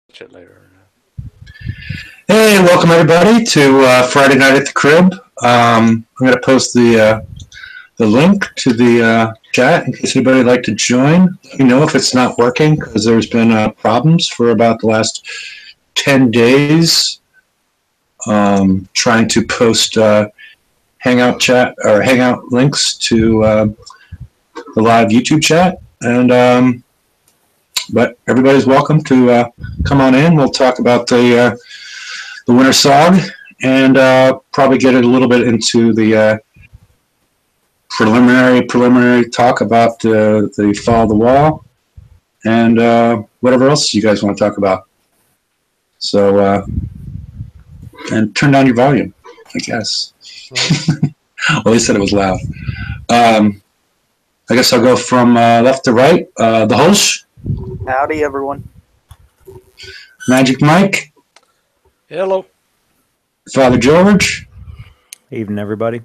it later. Hey, welcome everybody to Friday Night at the Crib. I'm going to post the link to the chat in case anybody would like to join. Let me know if it's not working because there's been problems for about the last 10 days trying to post Hangout chat or Hangout links to the live YouTube chat. And but everybody's welcome to come on in. We'll talk about the Winter Sog and probably get a little bit into the preliminary talk about the fall of the wall and whatever else you guys want to talk about. So and turn down your volume, I guess. Well, they said it was loud. I guess I'll go from left to right. The host. Howdy, everyone. Magic Mike. Hello. Father George. Evening, everybody.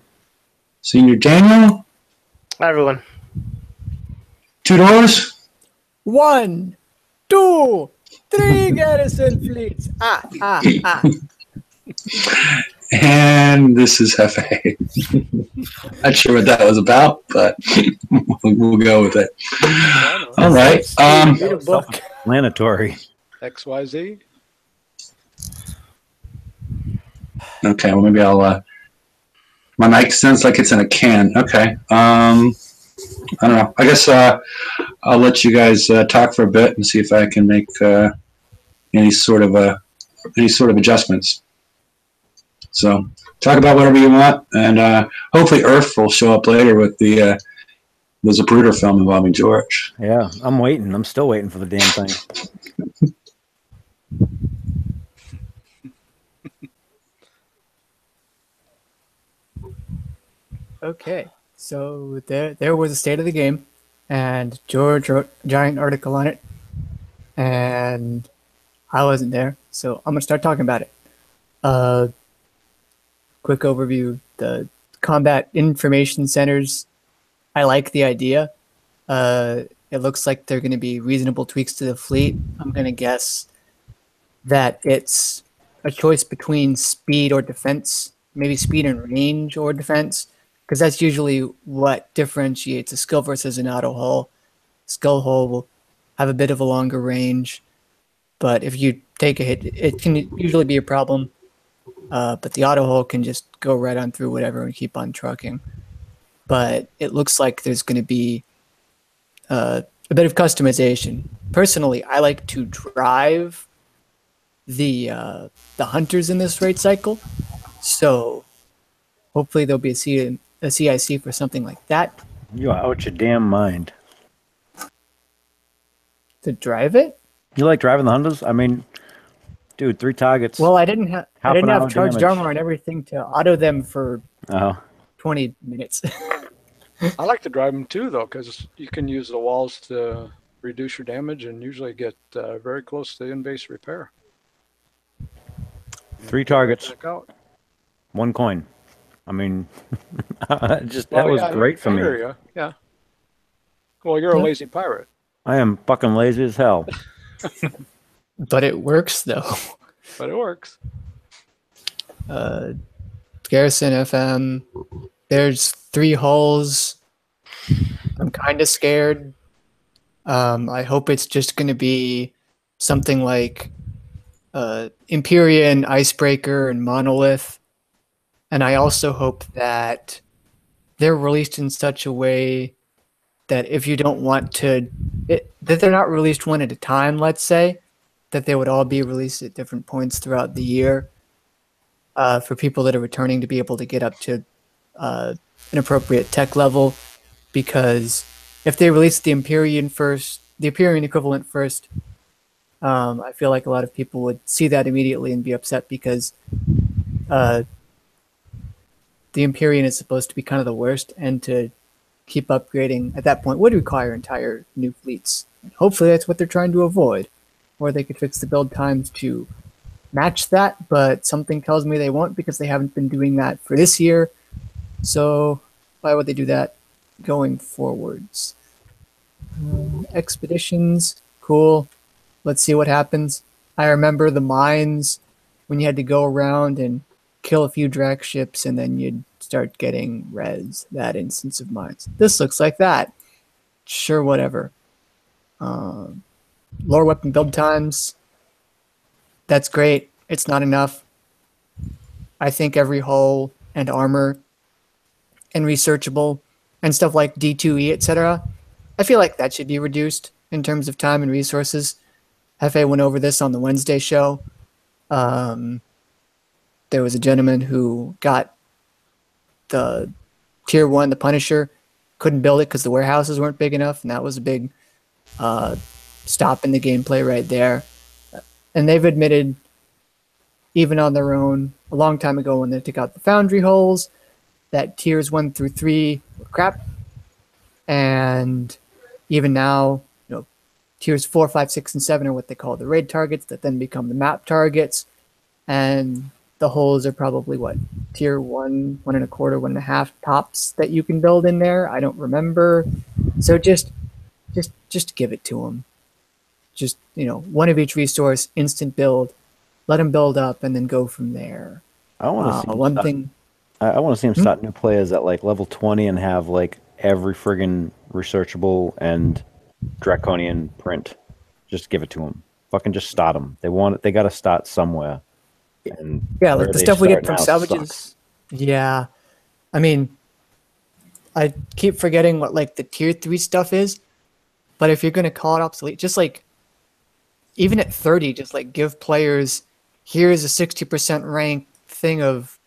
Senior Daniel. Hi, everyone. Two Doors. 1, 2, 3 garrison fleets. And this is Hefe. Not sure what that was about, but we'll go with it. All right. Self-explanatory. XYZ. Okay, well, maybe I'll... my mic sounds like it's in a can. Okay. I don't know. I guess I'll let you guys talk for a bit and see if I can make any sort of adjustments. So talk about whatever you want, and hopefully Earth will show up later with the Zapruder film involving George. Yeah, I'm waiting. I'm still waiting for the damn thing. Okay, so there was a state of the game, and George wrote a giant article on it, and I wasn't there, so I'm gonna start talking about it. Quick overview: the combat information centers. I like the idea. It looks like they're going to be reasonable tweaks to the fleet. I'm going to guess that it's a choice between speed or defense, maybe speed and range or defense, because that's usually what differentiates a skill versus an auto hull. Skill hull will have a bit of a longer range, but if you take a hit, it can usually be a problem. But the auto hull can just go right on through whatever and keep on trucking. But it looks like there's going to be a bit of customization. Personally, I like to drive the hunters in this raid cycle, so hopefully there'll be a CIC for something like that. You are out your damn mind. To drive it? You like driving the hunters? I mean, dude, 3 targets. Well, I didn't have charged damage. armor and everything to auto them for 20 minutes. I like to drive them too, though, because you can use the walls to reduce your damage and usually get very close to in-base repair. 3 targets. Check out. 1 coin. I mean, that was great for me. Yeah. Well, you're a lazy pirate. I am fucking lazy as hell. But it works, though. But it works. Garrison FM. There's 3 hulls. I'm kind of scared. I hope it's just going to be something like Empyrean, Icebreaker, and Monolith. And I also hope that they're released in such a way that if you don't want to... that they're not released one at a time, let's say. That they would all be released at different points throughout the year for people that are returning to be able to get up to an appropriate tech level. Because if they release the Empyrean equivalent first, I feel like a lot of people would see that immediately and be upset because the Empyrean is supposed to be kind of the worst, and to keep upgrading at that point would require entire new fleets. And hopefully that's what they're trying to avoid. Or they could fix the build times to match that, but something tells me they won't because they haven't been doing that for this year. So why would they do that going forwards? Expeditions, cool. Let's see what happens. I remember the mines when you had to go around and kill a few Drac ships and then you'd start getting res, that instance of mines. This looks like that. Sure, whatever. Lower weapon build times. That's great. It's not enough. I think every hull and armor and researchable and stuff like D2E, etc. I feel like that should be reduced in terms of time and resources. Hefe went over this on the Wednesday show. There was a gentleman who got the tier 1, the Punisher, couldn't build it because the warehouses weren't big enough, and that was a big stop in the gameplay right there. And they've admitted, even on their own, a long time ago when they took out the foundry holes, that tiers 1 through 3 were crap. And even now, tiers 4, 5, 6, and 7 are what they call the raid targets that then become the map targets. And the holes are probably what? Tier 1, 1.25, 1.5 tops that you can build in there. I don't remember. So just give it to them. Just, one of each resource, instant build, let them build up, and then go from there. I want to see one thing. I want to see him start new players at like level 20 and have like every friggin' researchable and draconian print. Just give it to them. Fucking just start them. They got to start somewhere. And yeah, like the stuff we get from salvages. Sucks. Yeah, I mean, I keep forgetting what like the tier 3 stuff is. But if you're gonna call it obsolete, just like even at 30, just like give players, here's a 60% rank thing of,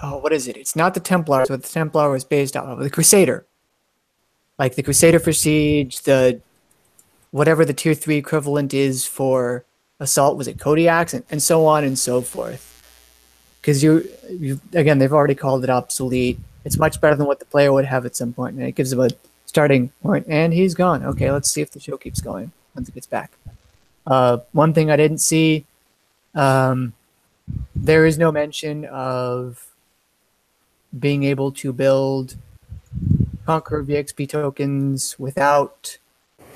what is it? It's not the Templars, but the Templar was based off of the Crusader. Like the Crusader for Siege, the whatever the tier 3 equivalent is for Assault, was it Kodiaks, and so on and so forth. Because you again, they've already called it obsolete. It's much better than what the player would have at some point, and it gives them a starting point. And he's gone. Okay, let's see if the show keeps going once it gets back. One thing I didn't see, there is no mention of being able to build Conqueror VXP tokens without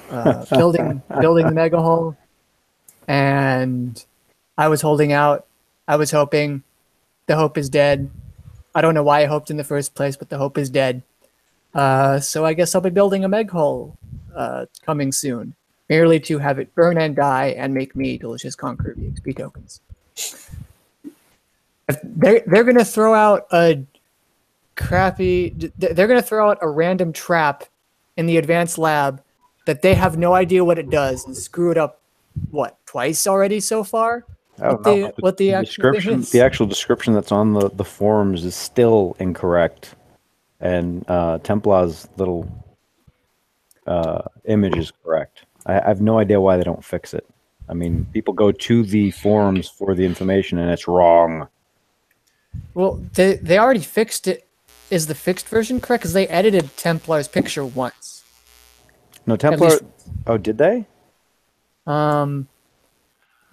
building the mega hull. And I was holding out. I was hoping. The hope is dead. I don't know why I hoped in the first place, but the hope is dead. So I guess I'll be building a meg hull coming soon, merely to have it burn and die and make me delicious Conqueror VXP tokens. If they're gonna throw out a they're gonna throw out a random trap in the advanced lab that they have no idea what it does and screw it up, twice already so far? What the actual description that's on the forums is still incorrect, and Templar's little image is correct. I have no idea why they don't fix it. I mean, people go to the forums for the information, and it's wrong. Well, they already fixed it. Is the fixed version correct? Because they edited Templar's picture once. No, Templar. Oh, did they?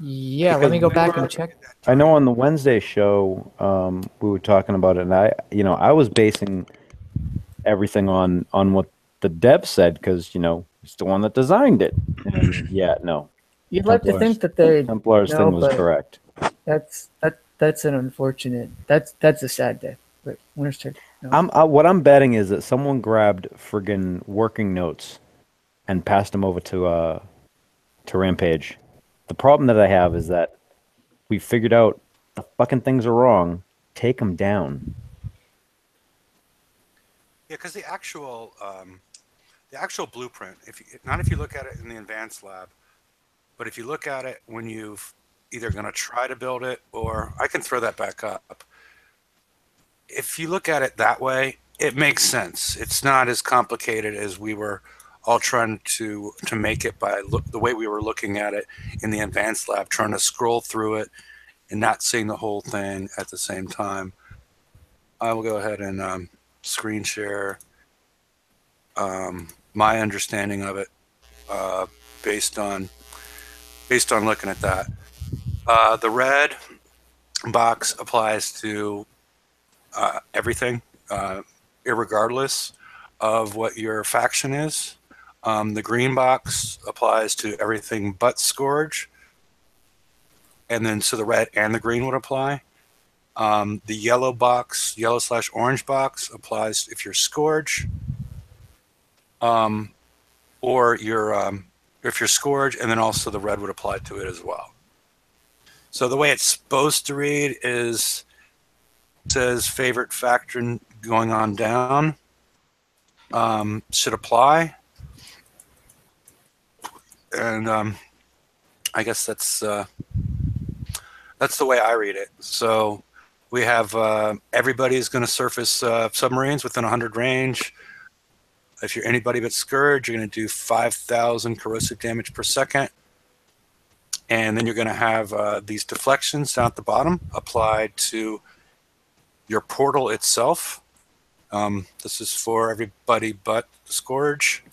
Yeah, let me go back and check. I know on the Wednesday show, we were talking about it, and I was basing everything on what the dev said, because he's the one that designed it. And no. You'd like to think that they Templar's thing was correct. That's an unfortunate. That's a sad day. But Winter's Turn. No. What I'm betting is that someone grabbed friggin' working notes and passed them over to Rampage. The problem that I have is that we figured out the fucking things are wrong. Take them down. Yeah, because the actual blueprint, if you look at it in the advanced lab, but if you look at it when you've either going to try to build it, or I can throw that back up. If you look at it that way, it makes sense. It's not as complicated as we were all trying to make it by the way we were looking at it in the advanced lab, trying to scroll through it and not seeing the whole thing at the same time. I will go ahead and screen share my understanding of it based on looking at that. The red box applies to everything, irregardless of what your faction is. The green box applies to everything but Scourge. and then so the red and the green would apply. The yellow box, yellow/orange box, applies if you're Scourge, or if you're Scourge, and then also the red would apply to it as well. So the way it's supposed to read is, it says favorite faction going on down should apply, and I guess that's the way I read it. So we have everybody is going to surface submarines within 100 range. If you're anybody but Scourge, you're going to do 5,000 corrosive damage per second. And then you're going to have these deflections down at the bottom applied to your portal itself. This is for everybody but Scourge.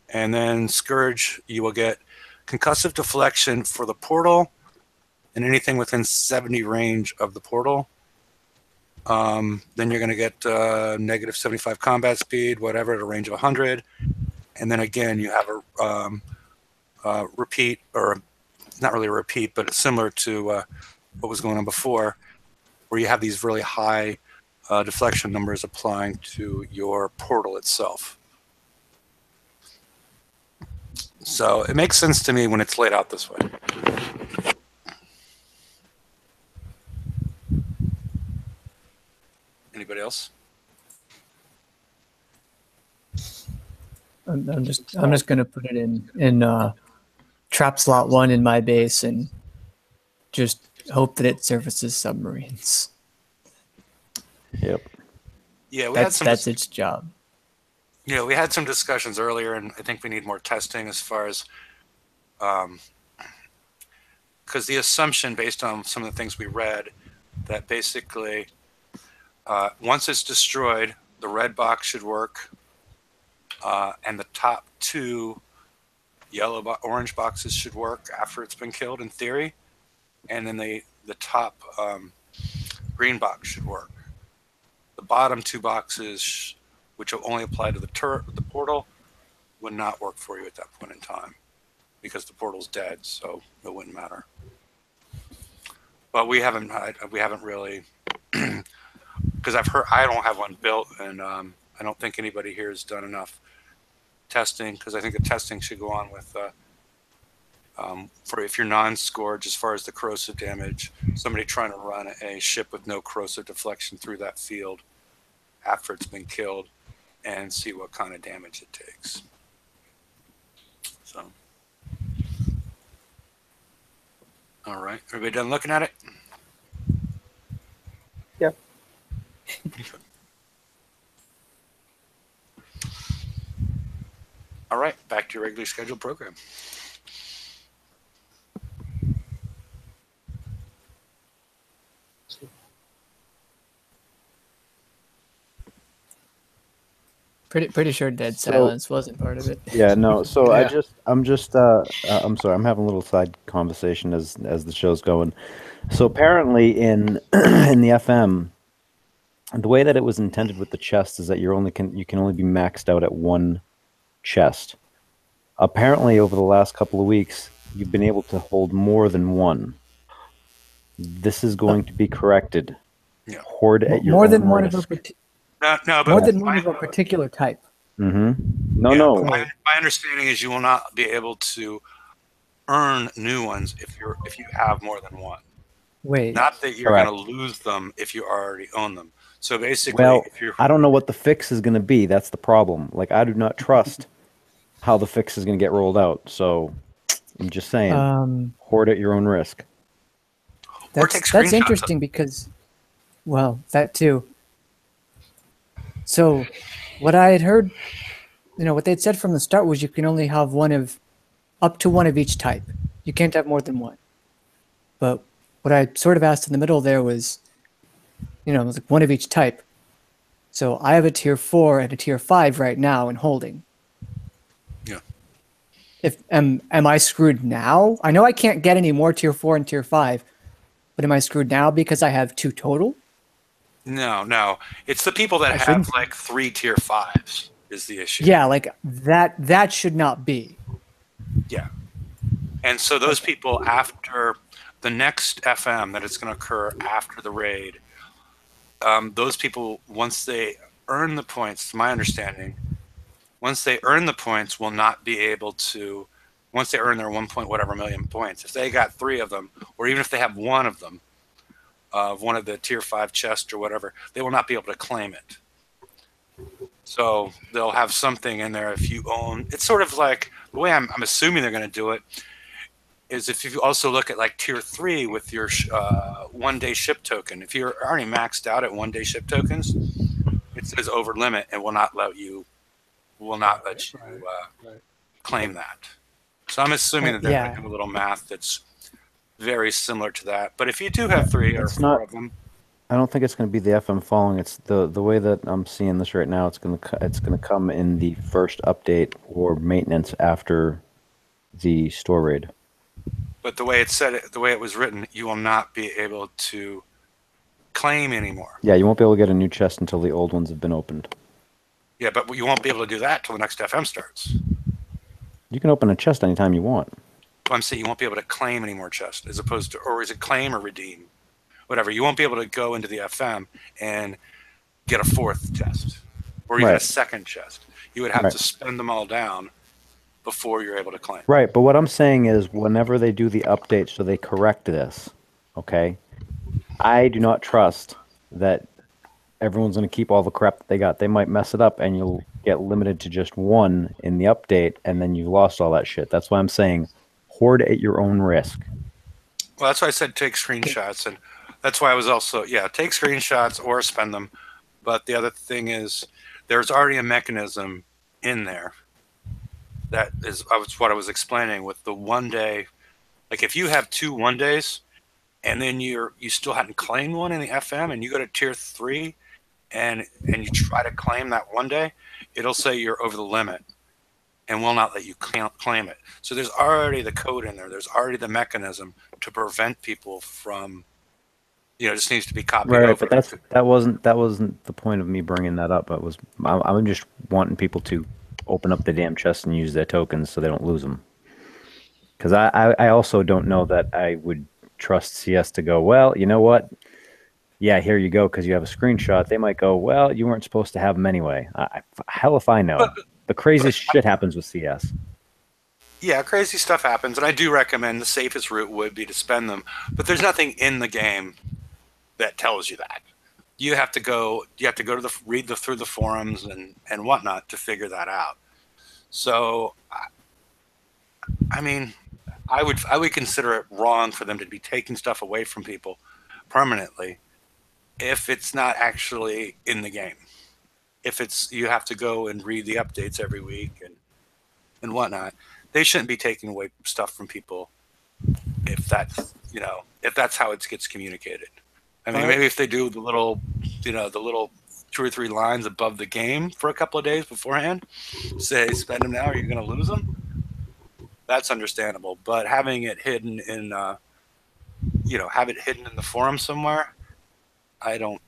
And then Scourge, you will get concussive deflection for the portal and anything within 70 range of the portal. Then you're going to get negative 75 combat speed, whatever, at a range of 100. And then again, you have a repeat, or not really a repeat, but it's similar to what was going on before, where you have these really high deflection numbers applying to your portal itself. So it makes sense to me when it's laid out this way. Anybody else? I'm just gonna put it in trap slot 1 in my base and just hope that it surfaces submarines. Yep. Yeah, That's its job. Yeah, we had some discussions earlier, and I think we need more testing as far as, because the assumption based on some of the things we read, that basically once it's destroyed, the red box should work, and the top 2 orange boxes should work after it's been killed in theory, and then the top green box should work. The bottom 2 boxes, which will only apply to the portal, would not work for you at that point in time because the portal's dead, so it wouldn't matter. But we haven't really, because I don't have one built, and I don't think anybody here has done enough testing, because I think the testing should go on with for if you're non-Scourge, as far as the corrosive damage, somebody trying to run a ship with no corrosive deflection through that field after it's been killed, and see what kind of damage it takes. So, all right, everybody done looking at it? Yeah. All right, back to your regularly scheduled program. Pretty sure dead silence wasn't part of it. Yeah, no. So Yeah. I'm sorry. I'm having a little side conversation as the show's going. So apparently in in the FM, the way that it was intended with the chest is that you can only be maxed out at 1 chest. Apparently, over the last couple of weeks, you've been able to hold more than 1. This is going to be corrected. Yeah. Hoard at your More own than one of a risk. No, but more than one of a particular type. Mm-hmm. No, yeah, no. My understanding is you will not be able to earn new ones if you have more than 1. Wait. Not that you're Correct. going to lose them if you already own them. So basically, Well, if you're I don't know what the fix is going to be. That's the problem. Like, I do not trust how the fix is going to get rolled out. So, I'm just saying, hoard at your own risk. Or take That's screenshots of- interesting because, well, that too. So, what I had heard, what they'd said from the start was you can only have up to one of each type. You can't have more than 1. But what I sort of asked in the middle there was, it was like 1 of each type. So I have a tier 4 and a tier 5 right now in holding. Yeah. Am I screwed now? I know I can't get any more tier 4 and tier 5, but am I screwed now because I have 2 total? No. It's the people that have shouldn't. like 3 tier 5s is the issue. Yeah, like that should not be. Yeah. And so those people, after the next FM that is going to occur after the raid, those people, once they earn the points, to my understanding, once they earn the points, will not be able to, once they earn their 1 point whatever million points, if they got 3 of them, or even if they have 1 of them, of one of the tier 5 chests or whatever, they will not be able to claim it. So they'll have something in there if you own. It's sort of like the way I'm assuming they're going to do it is if you also look at like tier 3 with your 1-day ship token. If you're already maxed out at 1-day ship tokens, it says over limit and will not let you claim that. So I'm assuming that they're going to do a little math that's very similar to that. But if you do have 3 or 4 of them, I don't think it's going to be the FM following. It's the way that I'm seeing this right now. It's going to come in the first update or maintenance after the store raid. But the way it said the way it was written, you will not be able to claim anymore. Yeah, you won't be able to get a new chest until the old ones have been opened. Yeah, but you won't be able to do that till the next FM starts. You can open a chest anytime you want. Well, I'm saying you won't be able to claim any more chests, as opposed to, or is it claim or redeem? Whatever. You won't be able to go into the FM and get a 4th chest or even a 2nd chest. You would have to spend them all down before you're able to claim. Right, but what I'm saying is whenever they do the update so they correct this, okay, I do not trust that everyone's going to keep all the crap that they got. They might mess it up and you'll get limited to just 1 in the update and then you've lost all that shit. That's why I'm saying hoard at your own risk. Well, that's why I said take screenshots, and that's why I was also, take screenshots or spend them. But the other thing is there's already a mechanism in there that is what I was explaining with the 1 day. Like if you have 2 1-days and then you still hadn't claimed one in the FM and you go to tier 3 and you try to claim that 1 day, it'll say you're over the limit and will not let you claim it. So there's already the code in there. There's already the mechanism to prevent people from, it just needs to be copied over. But that wasn't the point of me bringing that up. I'm just wanting people to open up the damn chest and use their tokens so they don't lose them. Because I also don't know that I would trust CS to go, well, you know what? Yeah, here you go, because you have a screenshot. They might go, well, you weren't supposed to have them anyway. Hell if I know. The craziest shit happens with CS. Yeah, crazy stuff happens, and I do recommend the safest route would be to spend them. But there's nothing in the game that tells you that. You have to go to read through the forums and whatnot to figure that out. So, I mean, I would consider it wrong for them to be taking stuff away from people permanently if it's not actually in the game. If it's, you have to go and read the updates every week and whatnot, they shouldn't be taking away stuff from people if that's how it gets communicated. I mean, maybe if they do the little 2 or 3 lines above the game for a couple of days beforehand, say spend them now or you're going to lose them. That's understandable. But having it hidden in, have it hidden in the forum somewhere, I don't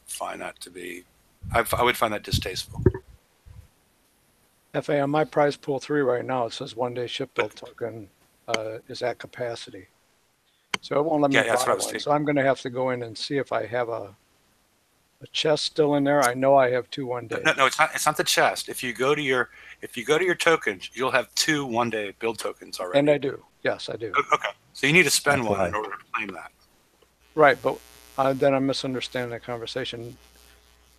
find that to be. I would find that distasteful. FA, on my prize pool 3 right now, it says 1-day ship build token is at capacity. So it won't let me buy one. So I'm going to have to go in and see if I have a chest still in there. I know I have 2 1-days. No, it's not. It's not the chest. If you go to your tokens, you'll have 2 1-day build tokens already. And I do. Yes, I do. Okay. So you need to spend one in order to claim that. Right, but then I'm misunderstanding the conversation.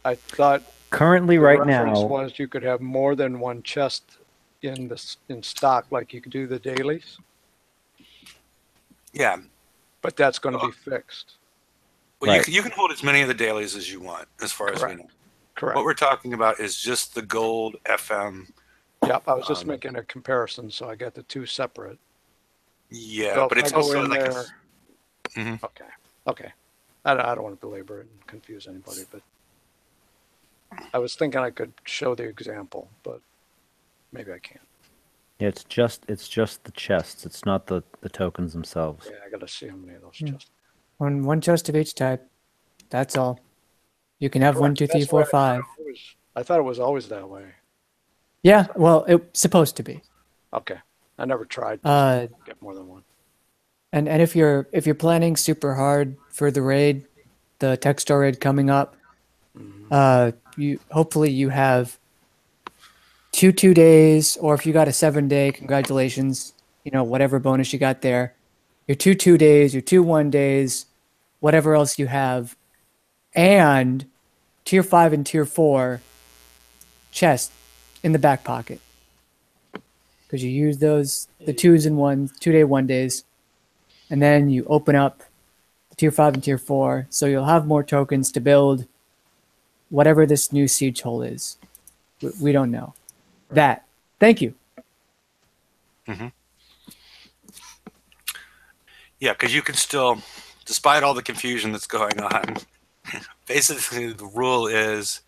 I thought currently right now was you could have more than 1 chest in stock, like you could do the dailies. Yeah, but that's going to be fixed. Well, right. you can hold as many of the dailies as you want, as far as we know. Correct. What we're talking about is just the gold FM. Yep, I was just making a comparison, so I got the 2 separate. Yeah, so but it's also like Okay. I don't want to belabor it and confuse anybody, but I was thinking I could show the example, but maybe I can't. Yeah, it's just the chests. It's not the tokens themselves. Yeah, I got to see how many of those chests. One chest of each type. That's all. You can have 1, 2, 3, 4, 5. I thought it was always that way. Yeah, well, it's supposed to be. Okay. I never tried to get more than one. And if you're planning super hard for the raid, the Textor raid coming up, you hopefully you have two days, or if you got a 7-day, congratulations. You know, whatever bonus you got there, your two days, your 2 1 days, whatever else you have, and tier 5 and tier 4 chest in the back pocket, because you use those the 2s and 1s, 2-day 1 days, and then you open up the tier 5 and tier 4, so you'll have more tokens to build whatever this new siege hole is. We don't know that. Thank you. Yeah, because you can still, despite all the confusion that's going on, basically the rule is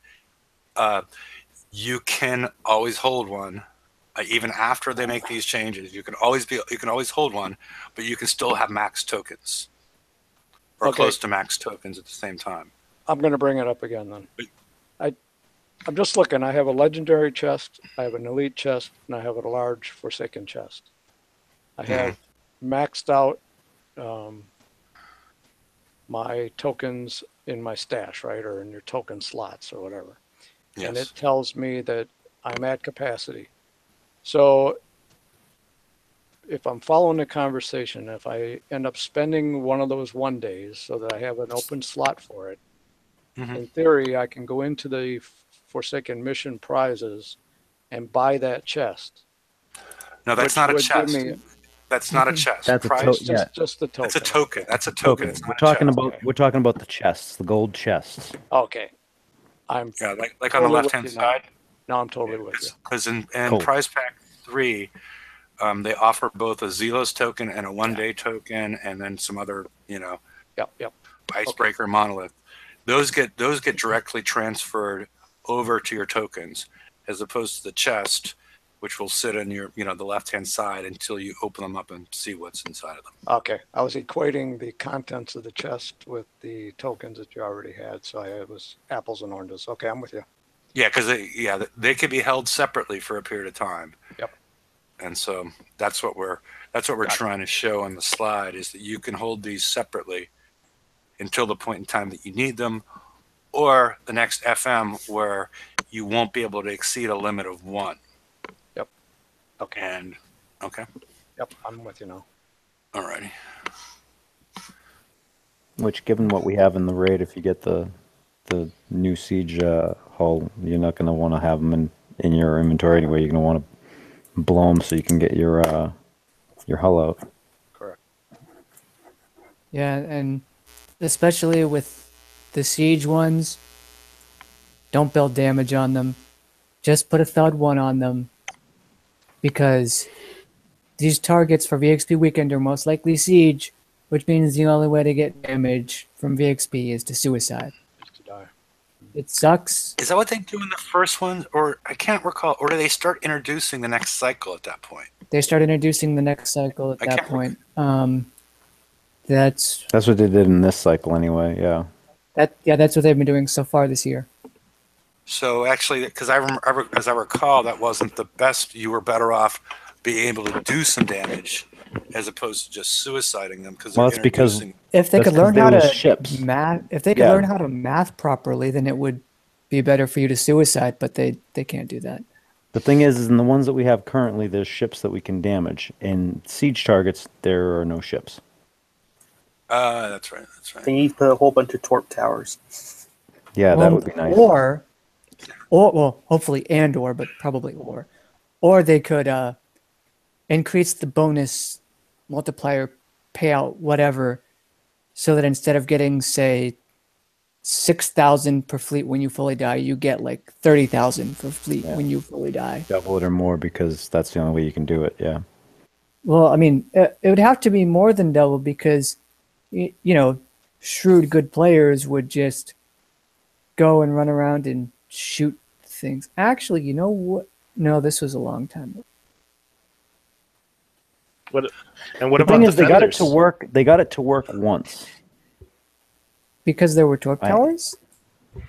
you can always hold one. Even after they make these changes, you can always hold one, but you can still have max tokens or close to max tokens at the same time. I'm going to bring it up again then. I'm just looking. I have a legendary chest, I have an elite chest, and I have a large Forsaken chest. I have maxed out my tokens in my stash, right, or in your token slots or whatever. Yes. And it tells me that I'm at capacity. So if I'm following the conversation, if I end up spending one of those 1 days so that I have an open slot for it, in theory, I can go into the Forsaken mission prizes and buy that chest. No, that's not a chest. That's not a chest. That's just the token. It's a token. That's a token. It's We're talking about the chests, the gold chests. Okay. I'm like totally on the left-hand with you side. No, I'm totally with you. Because in Prize Pack 3, they offer both a Zelos token and a 1-day token, and then some other, Icebreaker monolith. Those get directly transferred over to your tokens, as opposed to the chest, which will sit in your, the left-hand side until you open them up and see what's inside of them. Okay. I was equating the contents of the chest with the tokens that you already had, so it was apples and oranges. Okay, I'm with you. Yeah, because they can be held separately for a period of time. Yep. And so that's what we're trying to show on the slide, is that you can hold these separately until the point in time that you need them, or the next FM where you won't be able to exceed a limit of 1. Yep. Okay. Okay. Yep, I'm with you now. Alrighty. Which, given what we have in the raid, if you get the new siege hull, you're not going to want to have them in your inventory anyway. You're going to want to blow them so you can get your hull out. Correct. Yeah, and especially with the siege ones, don't build damage on them. Just put a Thud 1 on them, because these targets for VXP weekend are most likely siege, which means the only way to get damage from VXP is to suicide. Just to die. It sucks. Is that what they do in the first one? Or I can't recall. Or do they start introducing the next cycle at that point? They start introducing the next cycle at that point. That's what they did in this cycle anyway, yeah. That's what they've been doing so far this year. So actually, because as I recall, that wasn't the best. You were better off being able to do some damage as opposed to just suiciding them. Well, that's because if they could learn how to math, learn how to math properly, then it would be better for you to suicide. But they can't do that. The thing is in the ones that we have currently, there's ships that we can damage. In siege targets, there are no ships. That's right. They need to put a whole bunch of torp towers. Yeah, that would be nice. Or well, hopefully but probably or they could increase the bonus multiplier payout, whatever, so that instead of getting, say, 6,000 per fleet when you fully die, you get like 30,000 per fleet when you fully die. Double it or more, because that's the only way you can do it. Yeah. Well, I mean, it would have to be more than double, because shrewd good players would just go and run around and shoot things. Actually, you know what? No, this was a long time ago. What The about thing is, defenders? they got it to work. They got it to work once. Because there were torp towers?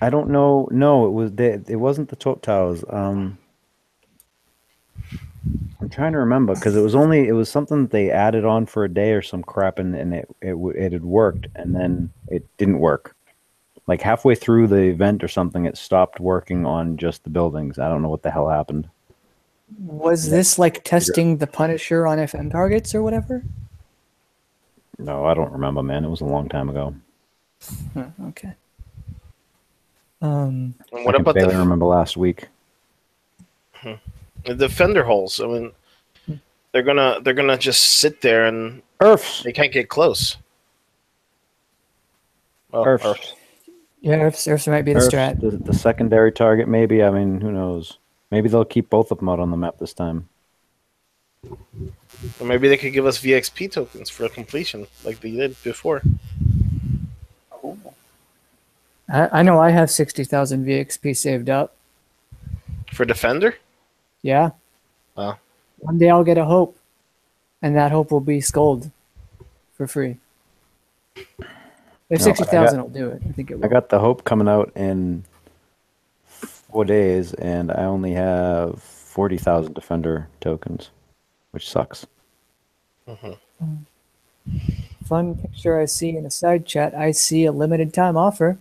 I don't know. No, it wasn't the torp towers. I'm trying to remember because it was something that they added on for a day or some crap, and it had worked, and then it didn't work. Like halfway through the event or something, it stopped working on just the buildings. I don't know what the hell happened. Was this like testing the Punisher on FM targets or whatever? No, I don't remember, man. It was a long time ago. Okay. And I what can about barely remember last week. the fender holes? I mean, they're gonna just sit there and Earths. they can't get close. Well, Earths. Yeah, Earths might be the Earths, strat. the secondary target, maybe. I mean, who knows? Maybe they'll keep both of them out on the map this time. Or maybe they could give us VXP tokens for completion, like they did before. I know I have 60,000 VXP saved up. For Defender? Yeah. Wow. One day I'll get a hope, and that hope will be Scold for free. If No, 60,000 will do it, I think it will. I got the Hope coming out in 4 days, and I only have 40,000 Defender tokens, which sucks. Fun picture I see in a side chat. I see a limited time offer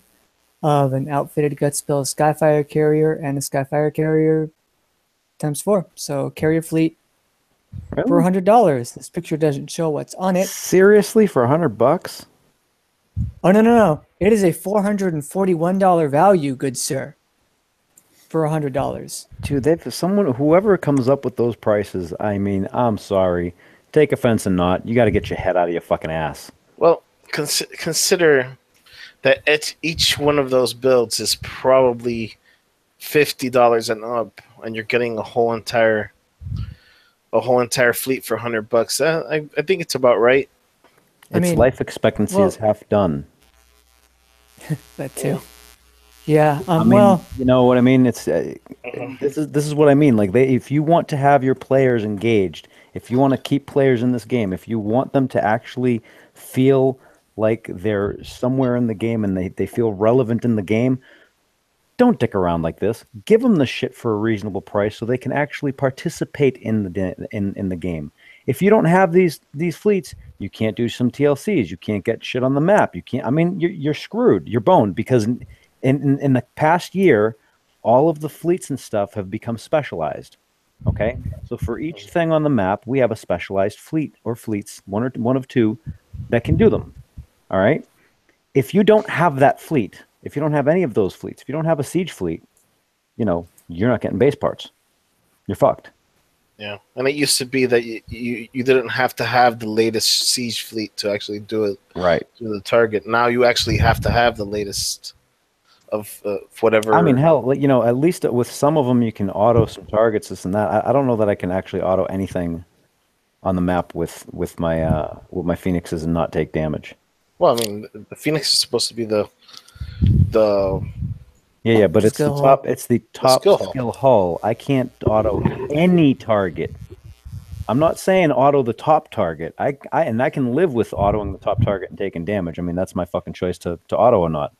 of an outfitted Gutspill Skyfire carrier and a Skyfire carrier ×4. So carrier fleet for $100. This picture doesn't show what's on it. Seriously, for $100? Oh no! It is a $441 value, good sir. For $100. Dude, whoever comes up with those prices, I mean, I'm sorry. Take offense and not. You got to get your head out of your fucking ass. Well, consider that each one of those builds is probably $50 and up, and you're getting a whole entire fleet for $100. I think it's about right. Its life expectancy is half done. That too. Yeah. I mean, you know what I mean? It's this is what I mean. Like if you want to have your players engaged, if you want to keep players in this game, if you want them to actually feel like they're somewhere in the game and they feel relevant in the game, don't dick around like this. Give them the shit for a reasonable price so they can actually participate in the game. If you don't have these fleets, you can't do some TLCs. You can't get shit on the map. You can't. I mean, you're screwed. You're boned because in the past year, all of the fleets and stuff have become specialized. Okay, so for each thing on the map, we have a specialized fleet or fleets, one of two, that can do them. All right. If you don't have that fleet, if you don't have any of those fleets, if you don't have a siege fleet, you're not getting base parts. You're fucked. Yeah, and it used to be that you didn't have to have the latest siege fleet to actually do it right to the target. Now you actually have to have the latest of whatever. I mean, hell, at least with some of them you can auto some targets, this and that. I don't know that I can actually auto anything on the map with my Phoenixes and not take damage. Well, I mean, the Phoenix is supposed to be the Yeah, but it's the top skill hull. I can't auto any target. I'm not saying auto the top target. I can live with autoing the top target and taking damage. I mean, that's my fucking choice to auto or not.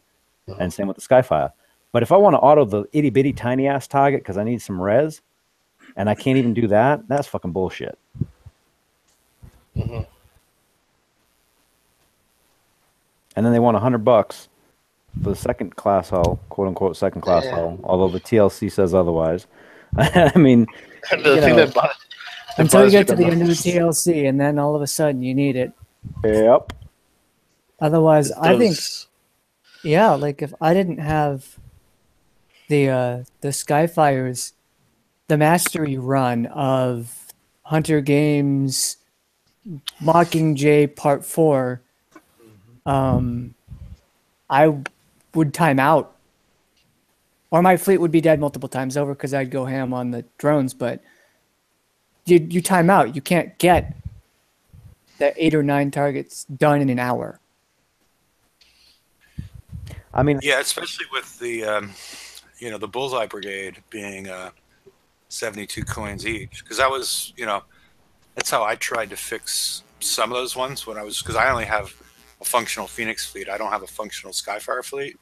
And same with the Skyfire. But if I want to auto the itty bitty tiny ass target because I need some res, and I can't even do that, that's fucking bullshit. Mm-hmm. And then they want $100 for the second class hull, quote unquote second class hull, although the TLC says otherwise. I mean, until you get to the end of the TLC, and then all of a sudden you need it. Yep. Otherwise, I think, like if I didn't have the Skyfires, the mastery run of Hunter Games Mockingjay Part 4, I would time out, or my fleet would be dead multiple times over because I'd go ham on the drones. But you time out. You can't get the 8 or 9 targets done in an hour. I mean, yeah, especially with the the Bullseye Brigade being 72 coins each, because that was that's how I tried to fix some of those ones when because I only have a functional Phoenix fleet. I don't have a functional Skyfire fleet,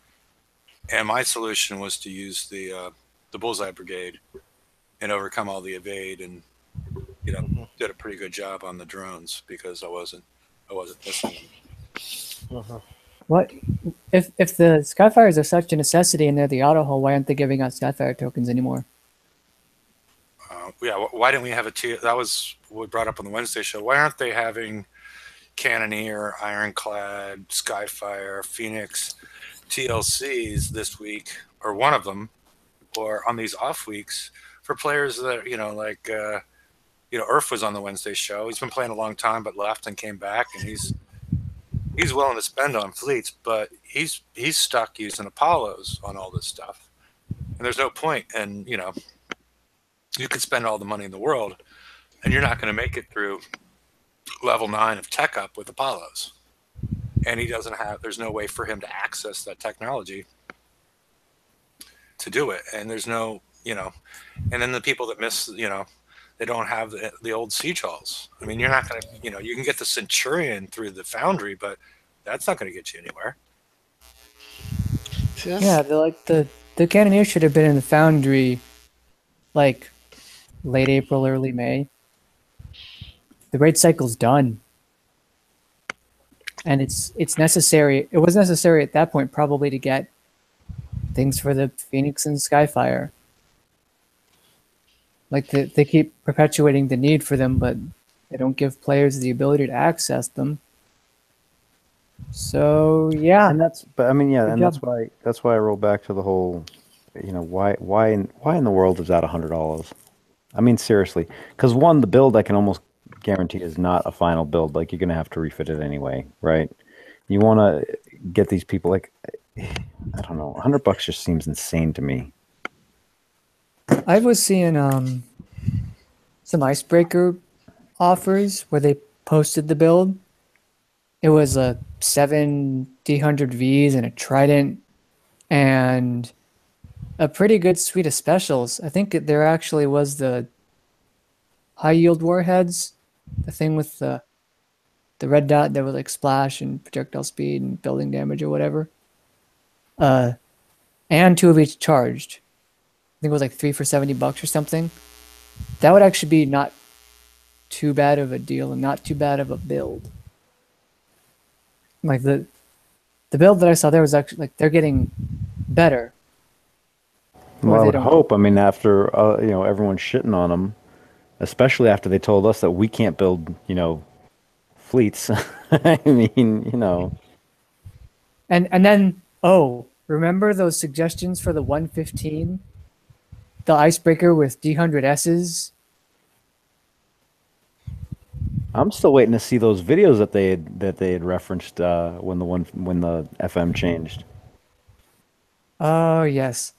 and my solution was to use the Bullseye Brigade and overcome all the evade and did a pretty good job on the drones because I wasn't missing them. What if the Skyfires are such a necessity and they're the auto hull? Why aren't they giving out Skyfire tokens anymore? Why didn't we have that was what we brought up on the Wednesday show. Why aren't they having Cannoneer, Ironclad, Skyfire, Phoenix, TLCs this week, or one of them, or on these off weeks for players that, Urf was on the Wednesday show. He's been playing a long time, but left and came back, and he's willing to spend on fleets, but he's stuck using Apollos on all this stuff. And there's no point. And, you could spend all the money in the world and you're not going to make it through level 9 of tech up with Apollos. And there's no way for him to access that technology to do it. And there's no, and then the people that miss, they don't have the old siege hulls. I mean, you're not going to, you can get the Centurion through the Foundry, but that's not going to get you anywhere. Yeah, the Cannoneer should have been in the Foundry, like late April, early May. The raid cycle's done, and it's necessary. It was necessary at that point probably to get things for the Phoenix and Skyfire. Like they keep perpetuating the need for them, but they don't give players the ability to access them. So yeah, and that's why I roll back to the whole, why in the world is that $100? I mean, seriously, because one, the build I can almost guarantee is not a final build. Like, you're gonna have to refit it anyway, right? You want to get these people, like, I don't know, $100 just seems insane to me. I was seeing some icebreaker offers where they posted the build. It was a 7 D100 Vs and a Trident and a pretty good suite of specials. I think there actually was the high yield warheads, the thing with the red dot that was like splash and projectile speed and building damage or whatever. And 2 of each charged. I think it was like 3 for $70 or something. That would actually be not too bad of a deal and not too bad of a build. Like the build that I saw there was actually like they're getting better. Well, I would hope. I mean, after everyone's shitting on them, especially after they told us that we can't build fleets. I mean, And then remember those suggestions for the 115, the icebreaker with D100Ss. I'm still waiting to see those videos that they had referenced when the FM changed. Oh yes,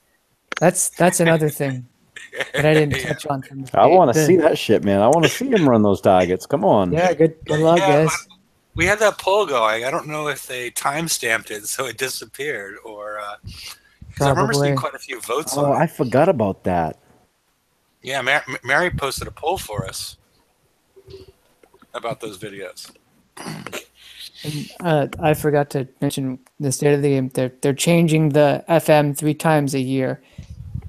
that's another thing that I didn't touch on. I want to see that shit, man. I want to see him run those targets. Come on. Yeah, good luck, guys. We had that poll going. I don't know if they time stamped it so it disappeared, or because I remember seeing quite a few votes on it. I forgot about that. Yeah, Mary posted a poll for us about those videos. And, I forgot to mention the state of the game. They're changing the FM 3 times a year.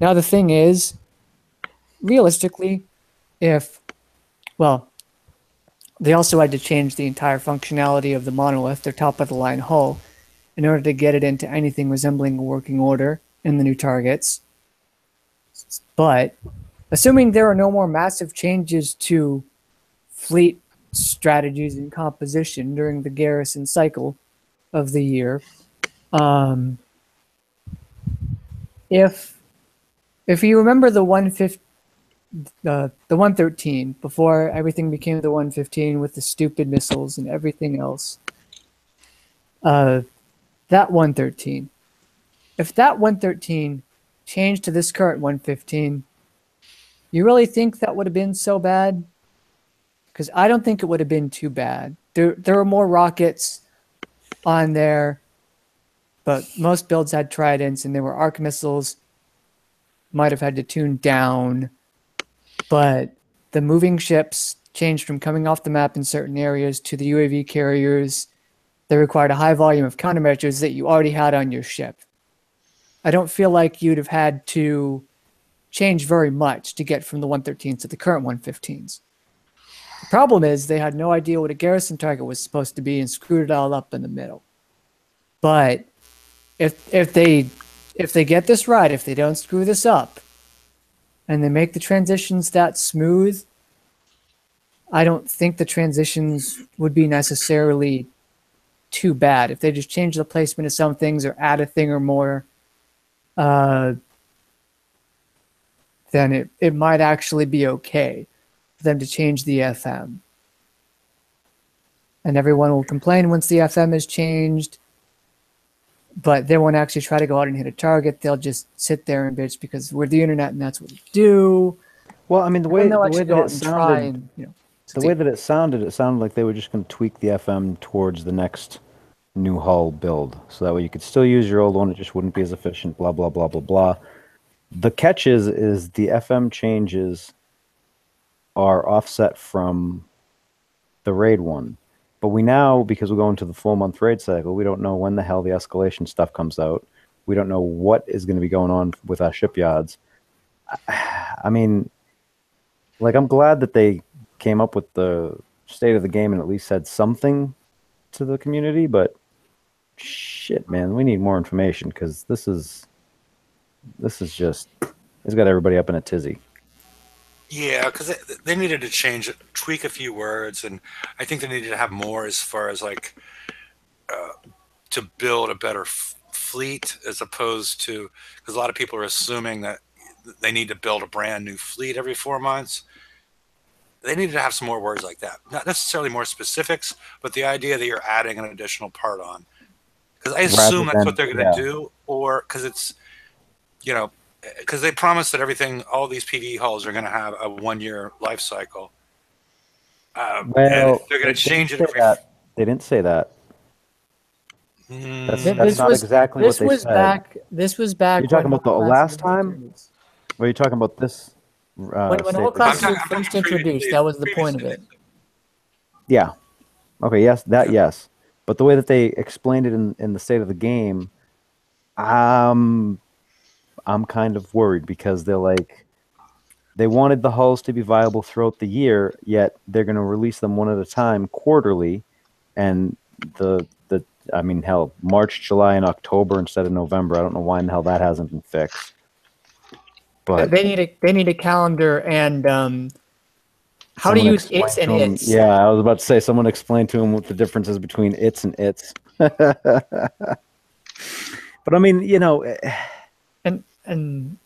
Now the thing is, realistically, they also had to change the entire functionality of the monolith, their top of the line hull, in order to get it into anything resembling a working order in the new targets. But assuming there are no more massive changes to fleet strategies and composition during the garrison cycle of the year, if you remember the 113 before everything became the 115 with the stupid missiles and everything else, that 113, if that 113 changed to this current 115, you really think that would have been so bad? Because I don't think it would have been too bad. There were more rockets on there, but most builds had Tridents, and there were arc missiles. Might have had to tune down, but the moving ships changed from coming off the map in certain areas to the UAV carriers. They required a high volume of countermeasures that you already had on your ship. I don't feel like you'd have had to change very much to get from the 113s to the current 115s. The problem is they had no idea what a garrison target was supposed to be and screwed it all up in the middle. But if they get this right, if they don't screw this up, and they make the transitions that smooth, I don't think the transitions would be necessarily too bad. If they just change the placement of some things or add a thing or more, then it might actually be okay for them to change the FM. And everyone will complain once the FM is changed, but they won't actually try to go out and hit a target. They'll just sit there and bitch because we're the internet and that's what we do. Well, I mean, the way that it sounded, it sounded like they were just going to tweak the FM towards the next new hull build, so that way you could still use your old one. It just wouldn't be as efficient. Blah blah blah blah blah. The catch is the FM changes are offset from the raid one, but we now, because we're going to the 4-month raid cycle, we don't know when the hell the escalation stuff comes out. We don't know what is going to be going on with our shipyards. I mean, like, I'm glad that they came up with the state of the game and at least said something to the community, but shit, man, we need more information, because this is just, it's got everybody up in a tizzy. Yeah, because they needed to change it, tweak a few words, and I think they needed to have more as far as like to build a better fleet, as opposed to, because a lot of people are assuming that they need to build a brand new fleet every 4 months. They needed to have some more words like that, not necessarily more specifics, but the idea that you're adding an additional part on, because I assume that's what they're going to do, or because it's, you know, because they promised that everything, all these PvE hulls are going to have a 1-year life cycle. Well, and they're going to change it. They didn't say that. That's not exactly what they said. This was back. You're talking about the last time? Or are you talking about this? When whole class was first introduced, that was the point of it. Yeah. Okay, yes, that yes. But the way that they explained it in the state of the game, I'm kind of worried, because they're like, they wanted the hulls to be viable throughout the year, yet they're going to release them one at a time quarterly, and I mean, hell, March, July, and October instead of November. I don't know why in the hell that hasn't been fixed. But they need a calendar, and how to use its and its. Yeah, I was about to say, someone explain to him what the difference is between its and its. But I mean, you know, and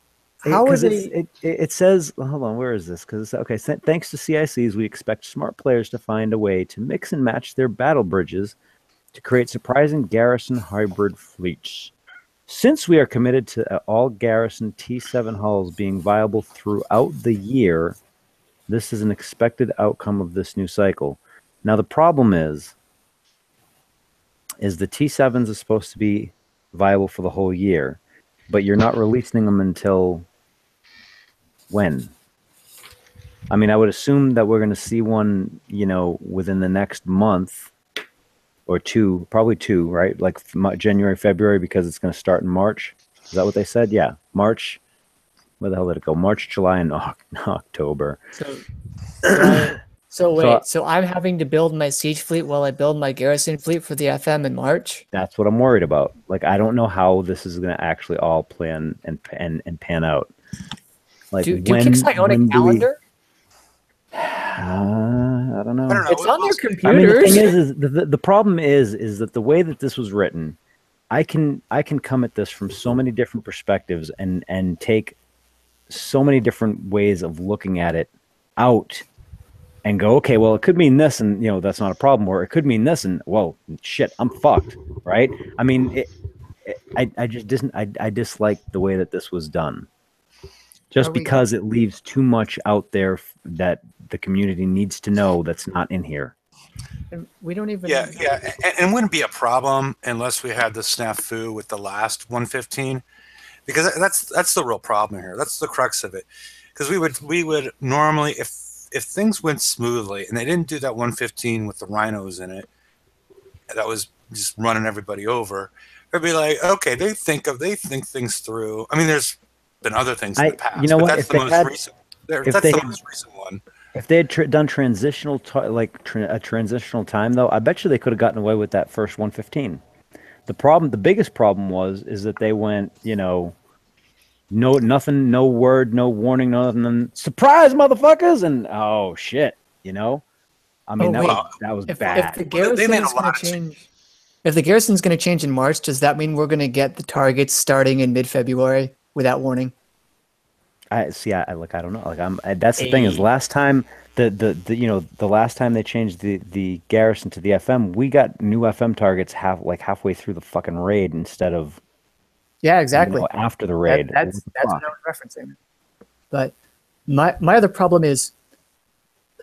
how is it? It says, hold on, where is this? Because okay, thanks to CICs, we expect smart players to find a way to mix and match their battle bridges to create surprising garrison hybrid fleets. Since we are committed to all garrison T7 hulls being viable throughout the year, this is an expected outcome of this new cycle. Now the problem is the T7s are supposed to be viable for the whole year, but you're not releasing them until when? I mean, I would assume that we're going to see one, you know, within the next month or two, probably two, right? Like January, February, because it's going to start in March. Is that what they said? Yeah, March. Where the hell did it go? March, July, and October. So I'm having to build my siege fleet while I build my garrison fleet for the FM in March? That's what I'm worried about. Like, I don't know how this is going to actually all plan and pan out. Like, do Kixeye own a calendar? I don't know. It's on their computers. I mean, the thing is the problem is that the way that this was written, I can come at this from so many different perspectives and take so many different ways of looking at it out and go, okay, well, it could mean this, and you know, that's not a problem, or it could mean this, and well, shit, I'm fucked, right? I mean, I just didn't. I disliked the way that this was done, just because it leaves too much out there that the community needs to know that's not in here. And we don't even. Yeah, and it wouldn't be a problem unless we had the snafu with the last 115, because that's the real problem here. That's the crux of it, because we would normally, if things went smoothly and they didn't do that 115 with the rhinos in it, that was just running everybody over, it'd be like, okay, they think things through. I mean, there's been other things in the past. You know but what? that's the most recent. That's the most recent one. If they had done transitional a transitional time though, I bet you they could have gotten away with that first 115. The biggest problem is that they went, no, nothing, no word, no warning, no nothing. Surprise, motherfuckers! And oh shit, I mean that was bad. If the garrison's going to change, if the garrison's going to change in March, does that mean we're going to get the targets starting in mid-February without warning? I see. I don't know. That's the thing is last time the last time they changed the garrison to the FM, we got new FM targets halfway through the fucking raid instead of exactly after the raid. That's what I was referencing. But my other problem is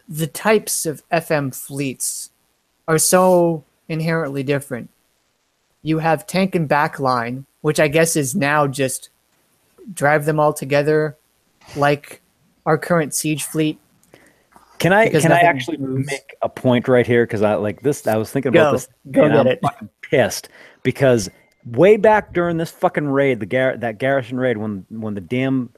the types of FM fleets are so inherently different. You have tank and backline, which I guess is now just drive them all together like our current siege fleet. Can I actually make a point right here? Because I was thinking about this. I'm fucking pissed because way back during this fucking raid, that garrison raid, when the damn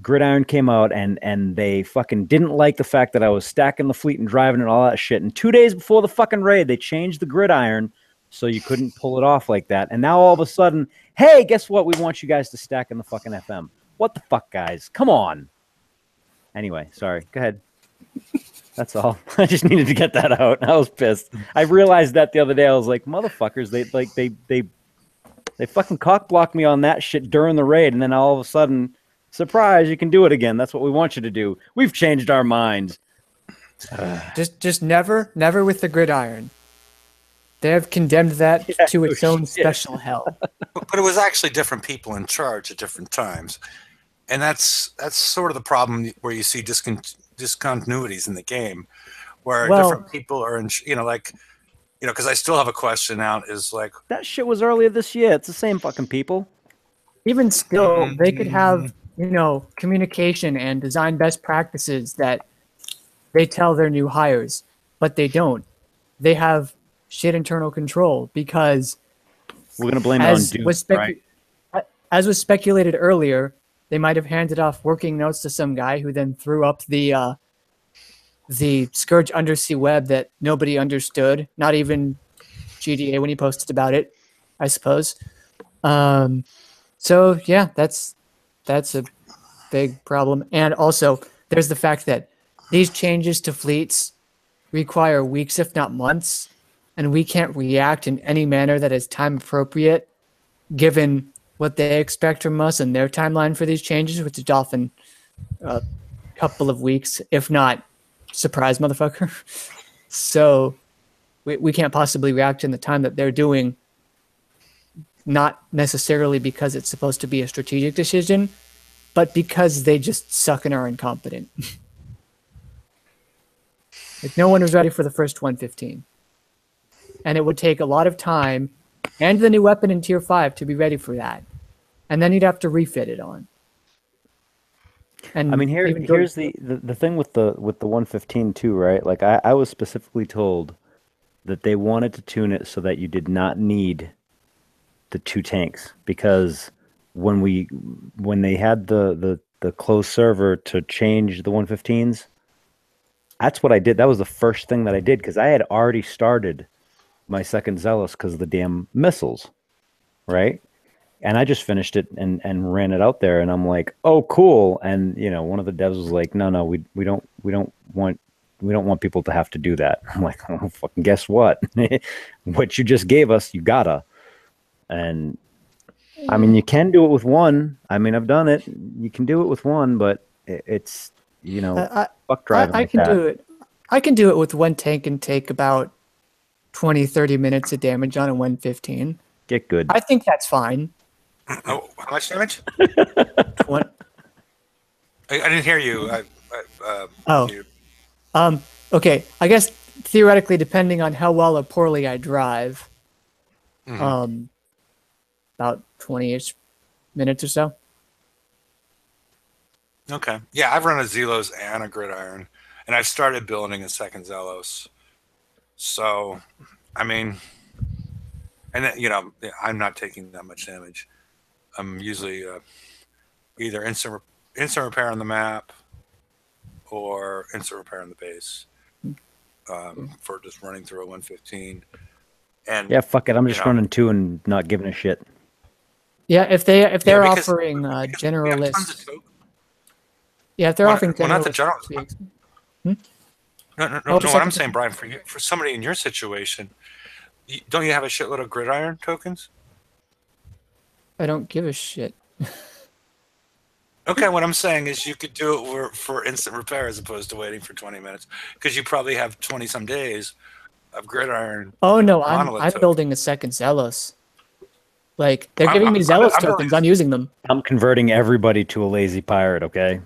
gridiron came out and they fucking didn't like the fact that I was stacking the fleet and driving and all that shit. And 2 days before the fucking raid, they changed the gridiron so you couldn't pull it off like that. And now all of a sudden, hey, guess what? We want you guys to stack in the fucking FM. What the fuck, guys? Come on. Anyway, sorry. Go ahead. That's all. I just needed to get that out. I was pissed. I realized that the other day. I was like, motherfuckers, they fucking cock blocked me on that shit during the raid, and then all of a sudden, surprise, you can do it again. That's what we want you to do. We've changed our minds. Just never with the gridiron. They have condemned that to its own special hell. But it was actually different people in charge at different times. And that's sort of the problem where you see discontinuities in the game, where different people are in, because I still have a question out is like, that shit was earlier this year. It's the same fucking people. Even still, they could have, communication and design best practices that they tell their new hires, but they don't. They have shit internal control because we're going to blame it on Duke, right? As was speculated earlier, they might have handed off working notes to some guy who then threw up the Scourge undersea web that nobody understood, not even GDA when he posted about it, I suppose. So yeah, that's a big problem. And also, there's the fact that these changes to fleets require weeks, if not months, and we can't react in any manner that is time appropriate, given what they expect from us and their timeline for these changes, which is often a couple of weeks, if not surprise, motherfucker. So we can't possibly react in the time that they're doing, not necessarily because it's supposed to be a strategic decision, but because they just suck and are incompetent. Like, no one was ready for the first 115. And it would take a lot of time and the new weapon in Tier 5 to be ready for that. And then you'd have to refit it on. And I mean, here's the thing with the 115 too, right? Like I was specifically told that they wanted to tune it so that you did not need the 2 tanks, because when they had the closed server to change the 115s, that's what I did. That was the first thing that I did, because I had already started my second Zealous because of the damn missiles, right? And I just finished it and ran it out there, and I'm like, oh, cool. And one of the devs was like, no, we don't want people to have to do that. I'm like, oh, fucking guess what? What you just gave us, you gotta. And I mean, you can do it with one. I mean, I've done it. You can do it with one, but it's fuck driving. I can do it. I can do it with one tank and take about 20-30 minutes of damage on a 115. Get good. I think that's fine. Oh, how much damage? What? I didn't hear you. Okay. I guess theoretically, depending on how well or poorly I drive, about 20-ish minutes or so. Okay. Yeah, I've run a Zelos and a Gridiron, and I've started building a second Zelos. So, I mean, and then, I'm not taking that much damage. I'm usually either instant repair on the map, or instant repair on the base for just running through a 115. And Yeah, fuck it. I'm just running 2 and not giving a shit. Yeah, if they're because offering we have generalist, tons of tokens. yeah, if they're offering Well, not the generalist, generalist. Hmm? No. Oh, What I'm second. saying, Brian, for somebody in your situation, don't you have a shitload of gridiron tokens? I don't give a shit. Okay, what I'm saying is you could do it for instant repair as opposed to waiting for 20 minutes because you probably have 20 some days of gridiron. Oh no, Monolith I'm token. building a second Zealous. Like they're giving me Zealous tokens, I'm using them. I'm converting everybody to a lazy pirate, okay?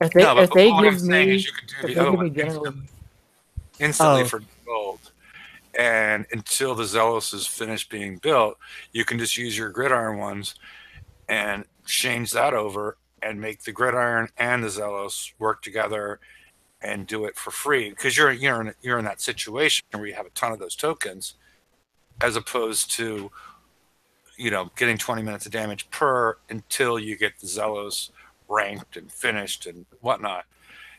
If they No, but if they what I'm give saying me is you could do if the they other give me one general, instantly Oh. for gold. And until the Zealous is finished being built, you can just use your gridiron ones and change that over and make the gridiron and the Zealous work together and do it for free because you're in that situation where you have a ton of those tokens as opposed to getting 20 minutes of damage per until you get the Zealous ranked and finished and whatnot,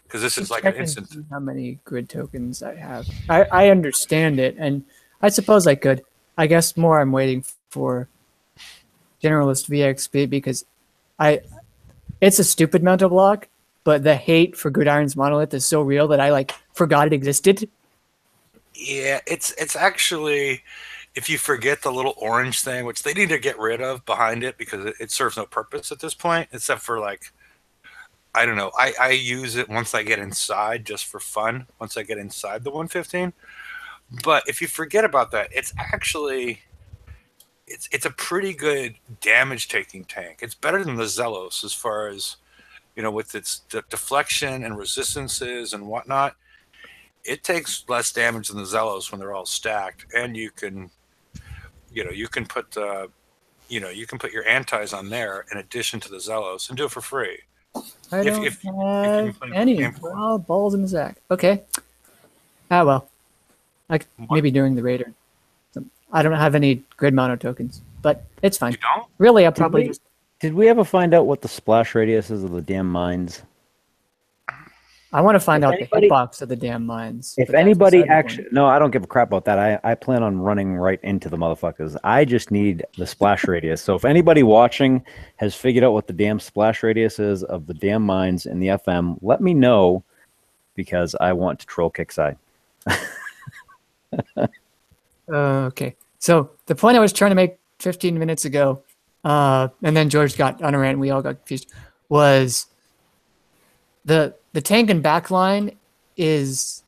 because this is like an check and instant. see how many grid tokens I have. I understand it, and I suppose I could. I guess more I'm waiting for generalist VXP because it's a stupid mental block, but the hate for Gridiron's monolith is so real that I forgot it existed. Yeah, it's actually, if you forget the little orange thing, which they need to get rid of behind it because it serves no purpose at this point, except for I don't know. I use it once I get inside just for fun, once I get inside the 115. But if you forget about that, it's actually it's a pretty good damage taking tank. It's better than the Zealous as far as with its deflection and resistances and whatnot. It takes less damage than the Zealous when they're all stacked, and you can put you can put your antis on there in addition to the Zealous and do it for free. I don't if have play any. game for it. Well, balls in the sack. Okay. Ah well. Maybe during the raider. I don't have any grid mono tokens, but it's fine. You don't? Really, I'll probably just. Did we ever find out what the splash radius is of the damn mines? I want to find If out anybody- the hitbox of the damn mines. If but that's anybody beside the point. actually, no, I don't give a crap about that. I plan on running right into the motherfuckers. I just need the splash radius. So if anybody watching has figured out what the damn splash radius is of the damn mines in the FM, let me know because I want to troll Kixeye. Okay. So the point I was trying to make 15 minutes ago, and then George got on a rant and we all got confused, was the tank and backline it's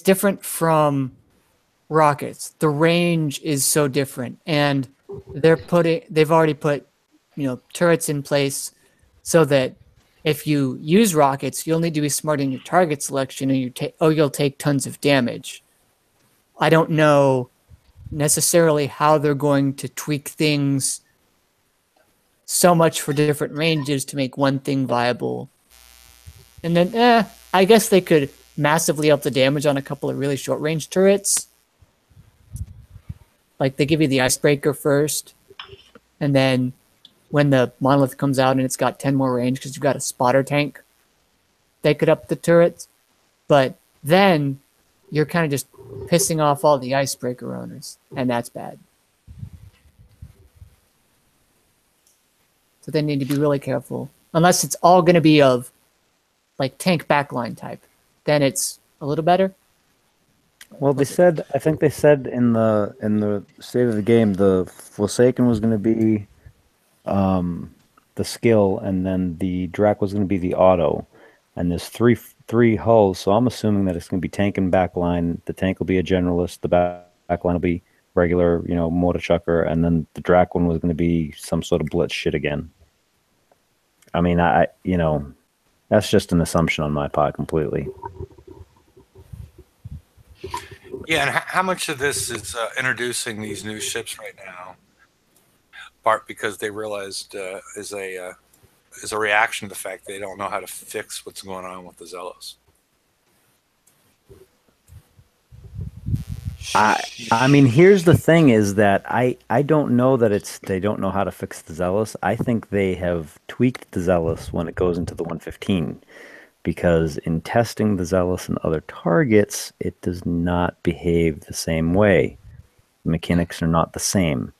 different from rockets. The range is so different, and they've already put turrets in place so that if you use rockets, you'll need to be smart in your target selection, and you'll take tons of damage. I don't know necessarily how they're going to tweak things so much for different ranges to make one thing viable. And then, I guess they could massively up the damage on a couple of really short range turrets. Like they give you the icebreaker first, and then when the monolith comes out and it's got 10 more range because you've got a spotter tank, they could up the turrets. But then you're kind of just pissing off all the icebreaker owners, and that's bad. So they need to be really careful. Unless it's all going to be of tank backline type, then it's a little better. Well, I think they said in the state of the game, the Forsaken was going to be the skill, and then the Drac was going to be the auto. And there's three hulls, so I'm assuming that it's going to be tank and backline. The tank will be a generalist. The backline will be regular, mortar chucker, and then the Drac one was going to be some sort of blitz shit again. I mean, that's just an assumption on my part completely. Yeah, and how much of this is introducing these new ships right now? Part because they realized is a reaction to the fact they don't know how to fix what's going on with the Zealous. I mean, here's the thing: is that I don't know that they don't know how to fix the Zealous. I think they have tweaked the Zealous when it goes into the 115, because in testing the Zealous and other targets, it does not behave the same way. The mechanics are not the same.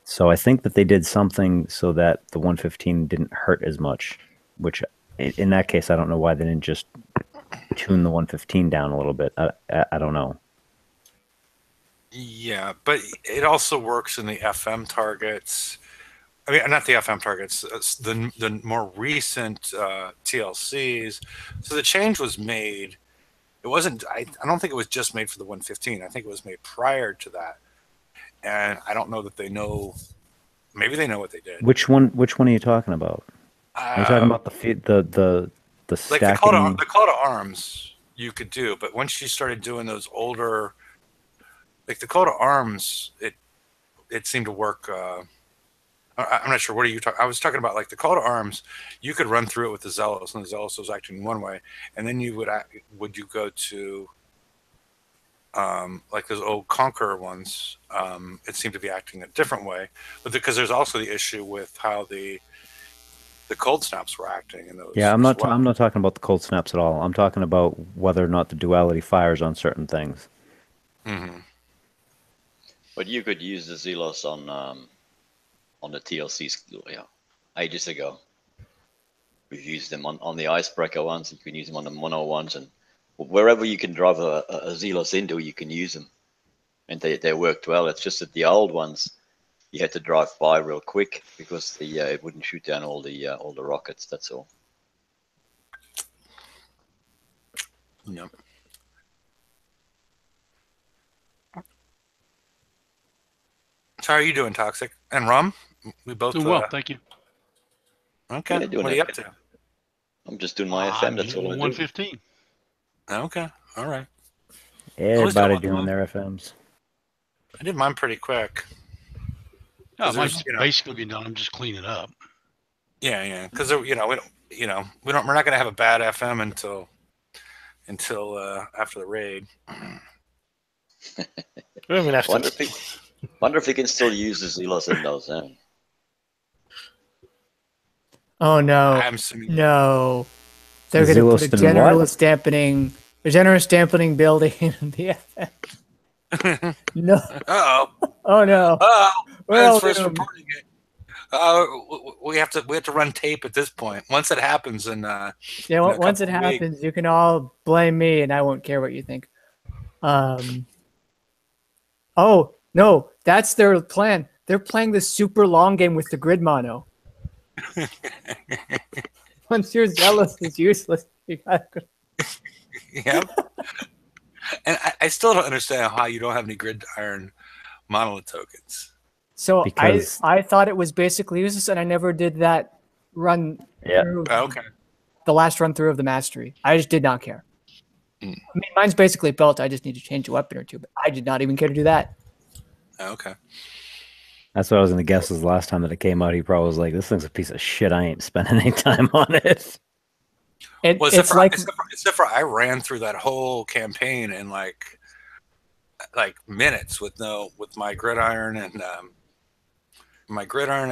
So I think that they did something so that the 115 didn't hurt as much, which in that case, I don't know why they didn't just tune the 115 down a little bit. I don't know. Yeah, but it also works in the FM targets. I mean, not the FM targets, the more recent TLCs. So the change was made. It wasn't. I don't think it was just made for the 115. I think it was made prior to that. And I don't know that they know. Maybe they know what they did. Which one are you talking about? Are you talking about the stacking? Like the call to arms you could do, but once you started doing those older, like the call to arms, it seemed to work. I'm not sure. What are you talking? I was talking about like the call to arms. You could run through it with the Zealous, and the Zealous was acting one way, and then you would you go to like those old Conqueror ones. It seemed to be acting a different way, but because there's also the issue with how the cold snaps were acting in those. Yeah, I'm not talking about the cold snaps at all. I'm talking about whether or not the duality fires on certain things. Mm-hmm. But you could use the Zealous on the TLCs, ages ago. We've used them on the Icebreaker ones. You can use them on the Mono ones, and wherever you can drive a Zealous into, you can use them, and they worked well. It's just that the old ones, you had to drive by real quick because it wouldn't shoot down all the rockets. That's all. Yep. So how are you doing, Toxic? And Rum? We both doing well, thank you. Okay. Yeah, what are you up to? I'm just doing my FM. That's all I do. 115. Okay. All right. Everybody doing their FMs. I did mine pretty quick. Oh, mine's basically done. I'm just cleaning up. Yeah. Because we're not going to have a bad FM until after the raid. Wonder if he can still use the Zealous in those. Oh no! No, they're going to put a generous dampening building in the FM. No. Uh-oh. Oh no. Well, first reporting it. We have to run tape at this point. Once it happens, and once it happens, you can all blame me, and I won't care what you think. Oh no, that's their plan. They're playing the super long game with the grid mono. Once you're Zealous, it's useless. Yeah. And I still don't understand how you don't have any grid iron monolith tokens. So I thought it was basically useless, and I never did that run. Yeah. Okay. The last run through of the mastery, I just did not care. I mean, mine's basically built. I just need to change a weapon or two, but I did not even care to do that. Okay. That's what I was going to guess. Was the last time that it came out, he probably was like, "This thing's a piece of shit. I ain't spending any time on it." Except for I ran through that whole campaign in like minutes with my gridiron and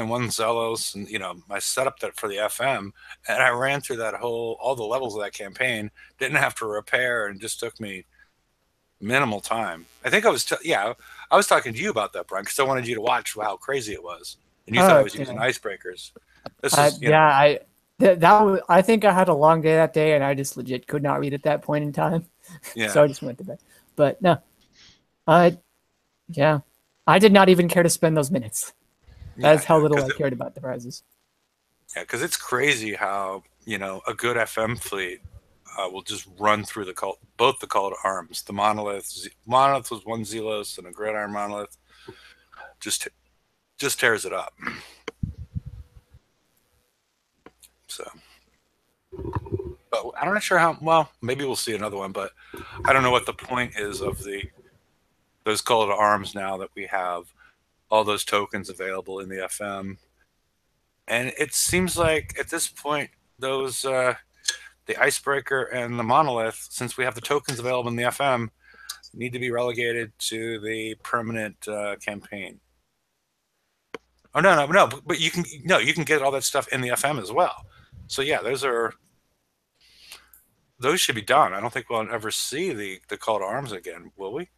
one Zealous, and I set up that for the FM, and I ran through all the levels of that campaign. Didn't have to repair, and just took me minimal time. I think I was talking to you about that, Brian, because I wanted you to watch how crazy it was, and you thought I was using icebreakers. I think I had a long day that day, and I just legit could not read at that point in time. Yeah. So I just went to bed. But no, I did not even care to spend those minutes. That's how little I cared about the prizes. Yeah, because it's crazy how a good FM fleet will just run through both the call to arms. The monolith was one Zealous and a gridiron monolith. Just tears it up. So, but I'm not sure how. Well, maybe we'll see another one, but I don't know what the point is of those call to arms now that we have all those tokens available in the FM. And it seems like at this point, those the Icebreaker and the Monolith, since we have the tokens available in the FM, need to be relegated to the permanent campaign. Oh no! But you can get all that stuff in the FM as well. So yeah, those are those should be done. I don't think we'll ever see the call to arms again, will we?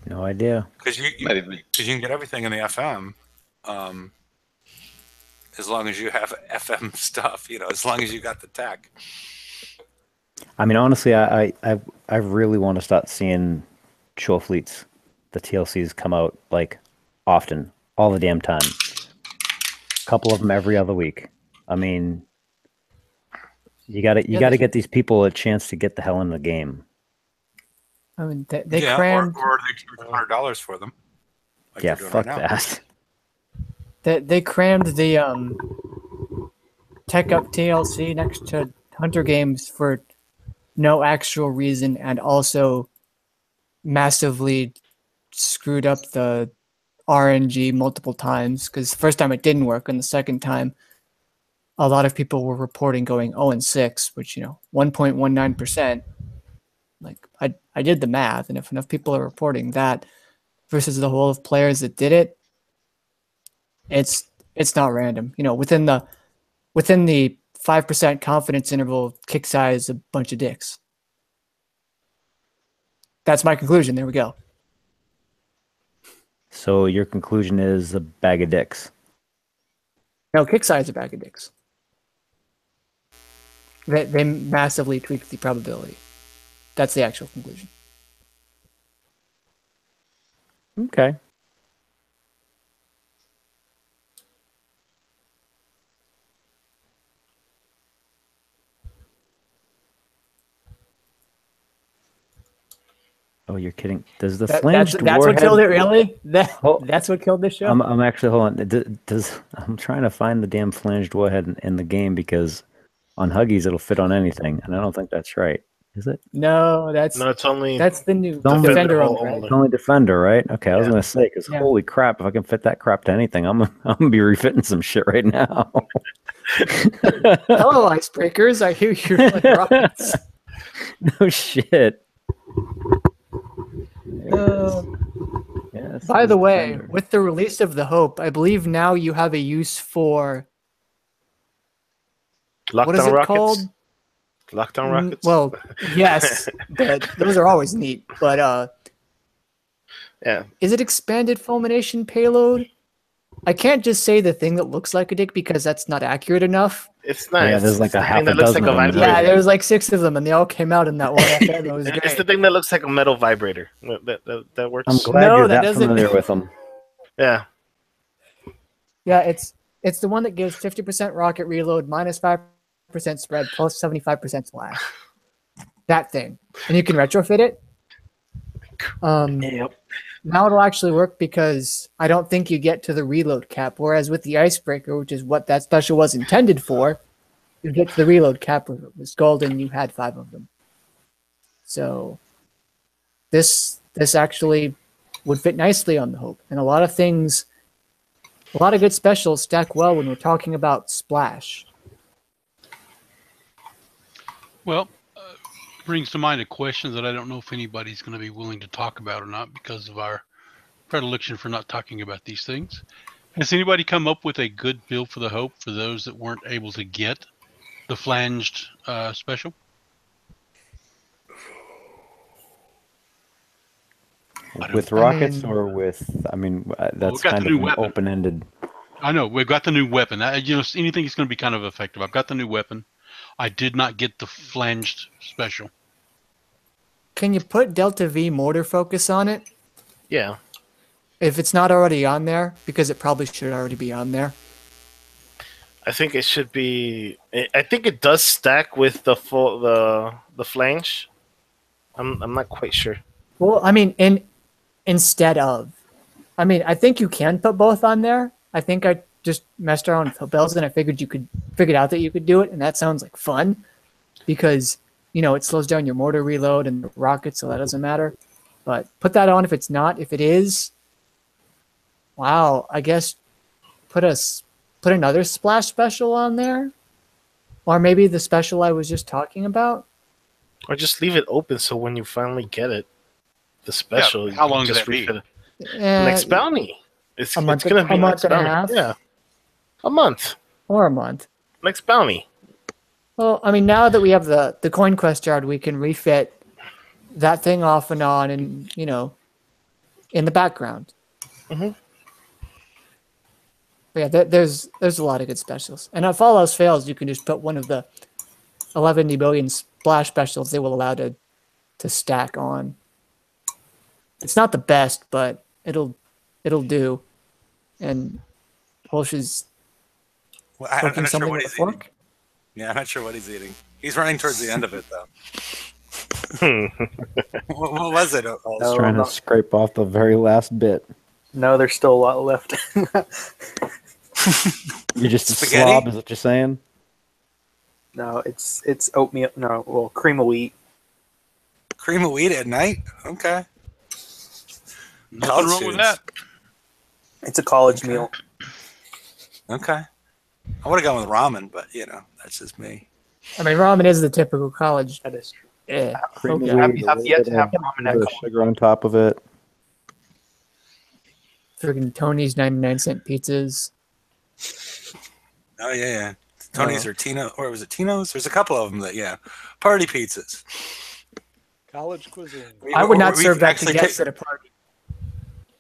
No idea. Because you can get everything in the FM, as long as you have FM stuff. As long as you got the tech. I mean, honestly, I really want to start seeing shore fleets, the TLCs come out like often, all the damn time. A couple of them every other week. I mean, you got to get these people a chance to get the hell in the game. I mean, they crammed, or they charge $100 for them. Like fuck that. They crammed the Tech Up TLC next to Hunter Games for no actual reason, and also massively screwed up the RNG multiple times, because the first time it didn't work, and the second time a lot of people were reporting going 0-6, which 1.19%. Like I did the math, and if enough people are reporting that versus the whole of players that did it, it's not random. Within the 5% confidence interval, KIXEYE is a bunch of dicks. That's my conclusion. There we go. So your conclusion is a bag of dicks. No, KIXEYE is a bag of dicks. They massively tweaked the probability. That's the actual conclusion. Okay. Oh, you're kidding. Does the flanged that's warhead... what killed it, really? That's what killed this show? I'm actually, hold on. I'm trying to find the damn flanged warhead in the game, because on Huggies it'll fit on anything, and I don't think that's right. Is it? No, that's the new Defender only, right? It's only Defender, right? Okay, I was gonna say, because holy crap, if I can fit that crap to anything, I'm gonna be refitting some shit right now. Hello, icebreakers! I hear you're like rockets. No shit. By the way, with the release of the Hope, I believe now you have a use for what is it called? Lockdown rockets? Well, yes, but those are always neat. But yeah, is it expanded fulmination payload? I can't just say the thing that looks like a dick, because that's not accurate enough. It's nice. Yeah, there's like a half a dozen. Like yeah, there was like 6 of them, and they all came out in that one FM. It was great. It's the thing that looks like a metal vibrator. That works. I'm glad you're that familiar with them. Yeah. Yeah, it's the one that gives 50% rocket reload, minus 5% spread, plus 75% splash. That thing. And you can retrofit it. Yep. Now it'll actually work, because I don't think you get to the reload cap, whereas with the Icebreaker, which is what that special was intended for, you get to the reload cap. If it was golden, you had 5 of them. So this actually would fit nicely on the Hope. And a lot of good specials stack well when we're talking about splash. Well, brings to mind a question that I don't know if anybody's going to be willing to talk about or not, because of our predilection for not talking about these things. Has anybody come up with a good build for the Hope for those that weren't able to get the flanged special? With rockets or with? I mean, that's kind of an open-ended. I know we've got the new weapon. Anything is going to be kind of effective. I've got the new weapon. I did not get the flanged special. Can you put Delta V mortar focus on it? Yeah. If it's not already on there, because it probably should already be on there. I think it should be. I think it does stack with the flange. I'm not quite sure. Well, I mean, instead of, I think you can put both on there. I think I just messed around with bells, and I figured out that you could do it, and that sounds like fun, because it slows down your mortar reload and the rocket, so that doesn't matter. But put that on if it's not. If it is, wow, I guess put another splash special on there, or maybe the special I was just talking about, or just leave it open so when you finally get it, the special. Yeah, how long does that be? Next bounty. It's a month, going to be a month and a half. Yeah, a month or a month. Next bounty. Well, I mean, now that we have the coin quest yard, we can refit that thing off and on, and in the background. Mhm. But yeah, there's a lot of good specials, and if all else fails, you can just put one of the 11 billion splash specials they will allow to stack on. It's not the best, but it'll do. And Holsch is I'm cooking not sure something what with a he's eating. fork. Yeah, I'm not sure what he's eating. He's running towards the end of it, though. What was it? He's No, trying no. to scrape off the very last bit. No, there's still a lot left. You're just a Spaghetti? slob, is what you're saying? No, it's oatmeal. No, well, cream of wheat. Cream of wheat at night? Okay. Nothing College wrong with students. that. It's a college meal. Okay. I would have gone with ramen, but that's just me. I mean, ramen is the typical college. That is true. Yeah. Cream Okay. of I've wheat, I've a yet little to have bit ramen of at college. sugar on top of it. Friggin' Tony's 99-cent pizzas. Oh, yeah. Tony's or Tino, or was it Tino's? There's a couple of them party pizzas. College cuisine. I would not We serve that to actually guests take- at a party.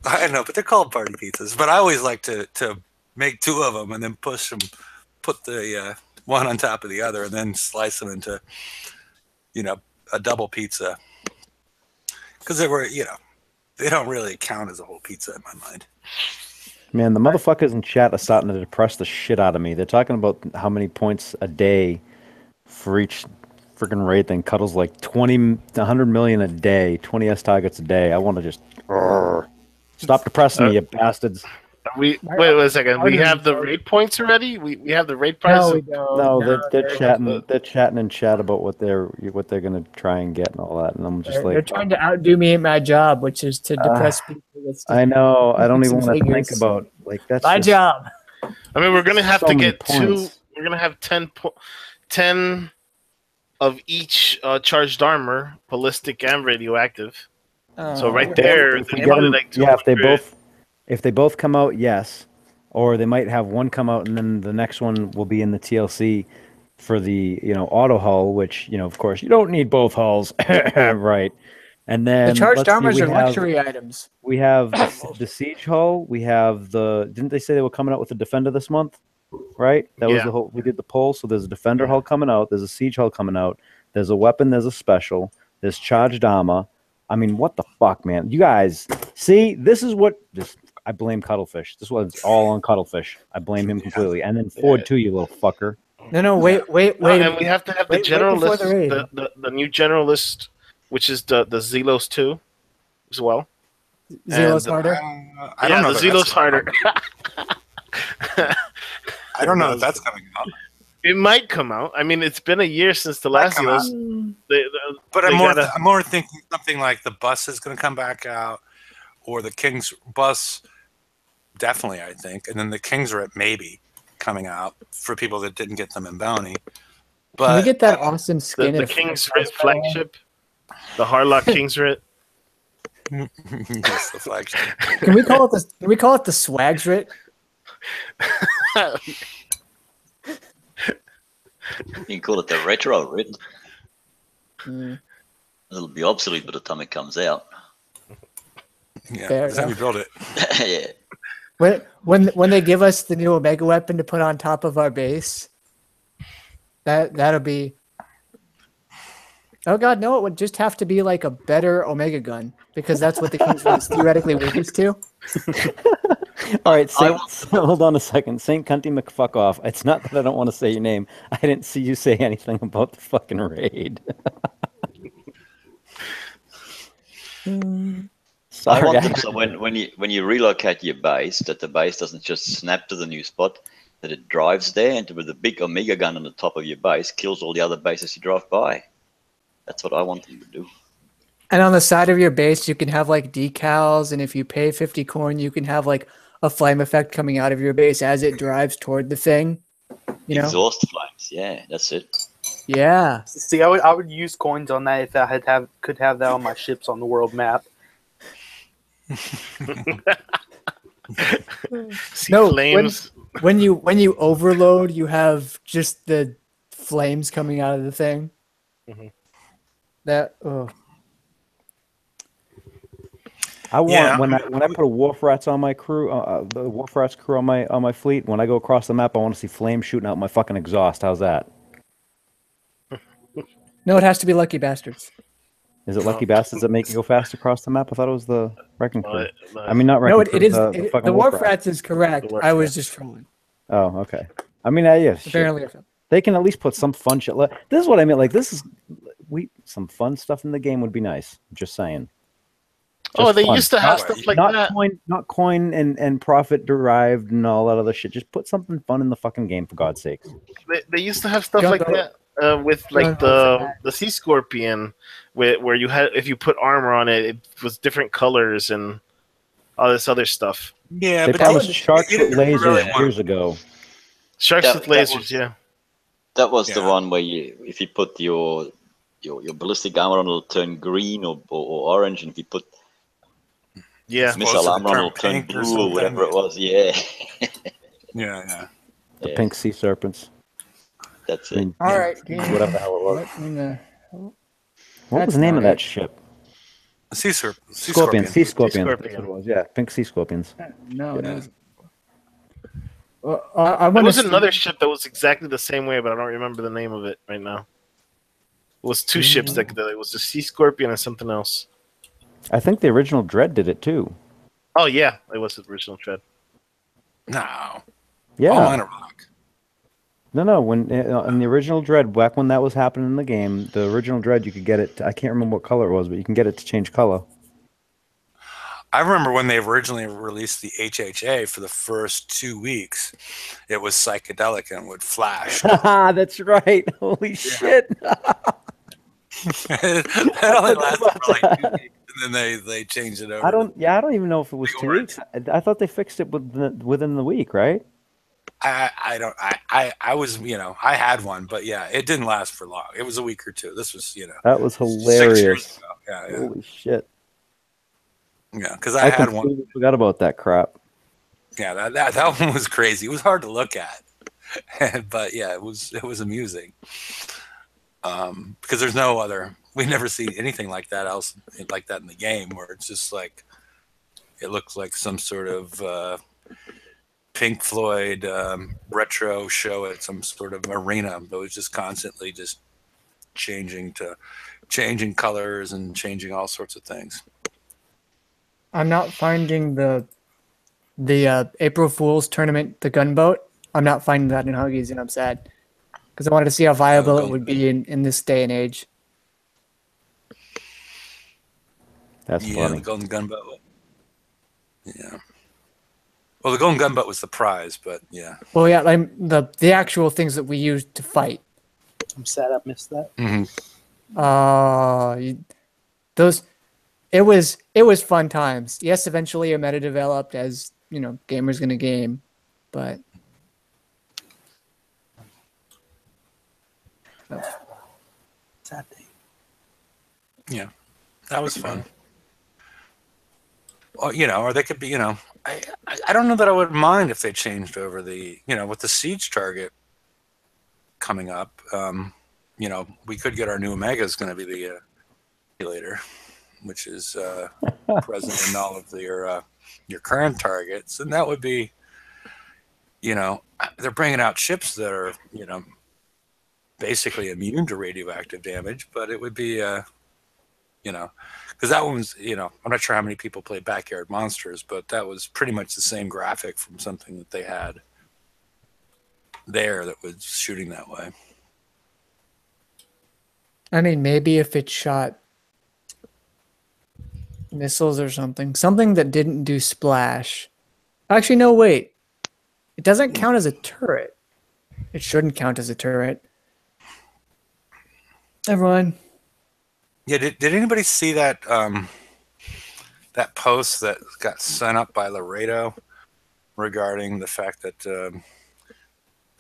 I know, but they're called party pizzas. But I always like to make two of them and then put the one on top of the other and then slice them into, a double pizza. Because they don't really count as a whole pizza in my mind. Man, the motherfuckers in chat are starting to depress the shit out of me. They're talking about how many points a day for each freaking raid thing. Cuddle's like 100 million a day, 20 S targets a day. I want to just... Stop depressing me, you bastards. Wait a second. We have the raid points already. We have the raid price. No, we don't. No, they're chatting. They're chatting in chat about what they're gonna try and get and all that. And I'm just They're like, trying to outdo me at my job, which is to depress people. With I know. I don't even some want to think figures. about that's my just job. I mean, we're gonna have so to many get two. points. We're gonna have 10 of each charged armor, ballistic and radioactive. So right there, If we there's get probably 'em- like yeah, if they 200. both come out, yes. Or they might have one come out and then the next one will be in the TLC for the auto hull, which of course you don't need both hulls, right? And then The charged let's see, armors we are have- luxury items. We have the siege hull. We have didn't they say they were coming out with the defender this month? Right? That was Yeah. the whole. We did the poll. So there's a defender hull coming out. There's a siege hull coming out. There's a weapon. There's a special. There's charged armor. I mean, what the fuck, man? You guys see? This is what I blame Cuttlefish. This was all on Cuttlefish. I blame him completely. And then Ford too, you little fucker. No, wait. And we have to have the Wait general before list, the raid. the new general list, which is the Zelos 2 as well. Zealous And, harder. I don't know. the that Zelos that's- harder. I don't know if that's coming out. It might come out. I mean, it's been a year since the last come Zelos. But They I'm gotta- more thinking something like the bus is going to come back out, or the King's bus, definitely, I think, and then the King's Rip maybe coming out for people that didn't get them in Bounty. But Can we get that awesome skin? The of- King's Writ flagship, the Harlock King's Writ. Yes, the flagship. Can we call it the? Can we call it the Swags Writ? You can call it the retro writ. Mm, It'll be obsolete by the time it comes out. Yeah, Fair that's how we enough. build it. Yeah. when they give us the new Omega weapon to put on top of our base, that'll be. Oh God, no! It would just have to be like a better Omega gun because that's what the King's Writ is theoretically weakest to. All right, I Saint, hold on a second. Saint Cunty McFuckoff. It's not that I don't want to say your name. I didn't see you say anything about the fucking raid. I Sorry. want them so when you relocate your base, that the base doesn't just snap to the new spot, that it drives there, and with a big Omega gun on the top of your base, kills all the other bases you drive by. That's what I want them to do. And on the side of your base, you can have like decals, and if you pay 50 coin, you can have like a flame effect coming out of your base as it drives toward the thing. You know? Exhaust flames, yeah, that's it. Yeah. See, I would use coins on that if I could have that on my ships on the world map. See No, flames. when you overload, you have just the flames coming out of the thing. Mhm. That oh. I want Yeah. when I put a Wharf Rats on my crew, the Wharf Rats crew on my fleet. When I go across the map, I want to see flames shooting out my fucking exhaust. How's that? No, it has to be Lucky Bastards. Is it Lucky Bastards that make you go fast across the map? I thought it was the Wrecking Crew. I I mean, not Wrecking No, Crew. it is. The fucking The Wharf Wharf Rats. Rats is correct. The Wharf I was Rats. just trolling. Oh, okay. I mean, yeah, shit. Apparently, They can at least put some fun shit. This is what I meant. Like, some fun stuff in the game would be nice. Just saying. Oh, they fun. used to have stuff like not that. not coin and profit derived and all that other shit. Just put something fun in the fucking game, for God's sakes. They used to have stuff Gun like boat. that with like Gun the Sea Scorpion, where you had, if you put armor on it, it was different colors and all this other stuff. Yeah, They but promised sharks you with didn't lasers really want- years ago. Sharks That- with that lasers, was- yeah. That was the Yeah. one where if you put your ballistic armor on, it'll turn green or orange, and if you put Yeah. Supposed missile to armor on, turn it'll turn pink or blue or something. whatever it was. Yeah, Yeah. The Yeah. pink sea serpents. that's I it. mean, all right. whatever the hell it was. Let me know. What was That's the name not of that it. ship? Sea Sea scorpion. scorpions. That's Scorpion. what it was. Yeah, pink sea scorpions. No, Yeah. that was. Well, I There want was to another ship that was exactly the same way, but I don't remember the name of it right now. It was two ships that it was the Sea Scorpion and something else. I think the original Dread did it too. Oh yeah, it was the original Tread. No. Yeah. All mine are rock. No. When in the original Dread, back when that was happening in the game, the original Dread, you could get it. I can't remember what color it was, but you can get it to change color. I remember when they originally released the HHA for the first 2 weeks, it was psychedelic and would flash. That's right. Holy shit. That only lasted for like 2 weeks, and then they changed it over. I don't even know if it was Big 2 orange. weeks. I thought they fixed it within the week, right? I was, I had one, but yeah, it didn't last for long. It was a week or two. This was, That was 6 years hilarious. ago. Yeah. Holy shit. Yeah, because I had one. completely forgot about that crap. Yeah, that one was crazy. It was hard to look at, but yeah, it was amusing. Because there's no other. We never see anything like that in the game, where it's just like it looks like some sort of Pink Floyd retro show at some sort of arena, but it was just constantly just changing colors and changing all sorts of things. I'm not finding the April Fool's tournament, the gunboat. I'm not finding that in Huggies, and I'm sad because I wanted to see how viable it would be in this day and age. That's funny. The Golden Gunboat. Yeah. Well, the Golden Gunboat was the prize, but yeah. Well, yeah, like the actual things that we used to fight. I'm sad I missed that. Those. It was fun times. Yes, eventually a meta developed as gamers gonna game, but Sad day. Yeah, that was fun. Well, or they could be, I don't know that I would mind if they changed over the, with the siege target coming up. We could get our new Omega's going to be the later, which is present in all of your current targets, and that would be, they're bringing out ships that are, basically immune to radioactive damage, but it would be, because that one was, I'm not sure how many people play Backyard Monsters, but that was pretty much the same graphic from something that they had there that was shooting that way. I mean, maybe if it shot missiles or something that didn't do splash. Actually, no, wait. It doesn't count as a turret. It shouldn't count as a turret. Never mind. Yeah, did anybody see that that post that got sent up by Laredo regarding the fact that the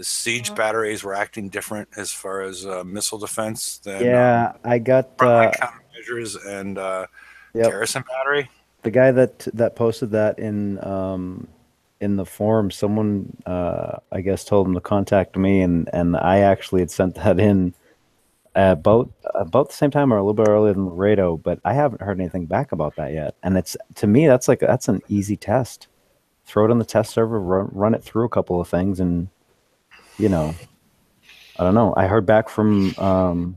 siege batteries were acting different as far as missile defense than Yeah, I got frontline countermeasures and yep. garrison battery? The guy that posted that in in the forum, someone I guess told them to contact me, and I actually had sent that in about the same time or a little bit earlier than Laredo, but I haven't heard anything back about that yet. And it's, to me, that's an easy test. Throw it on the test server, run it through a couple of things, and I don't know. I heard back from one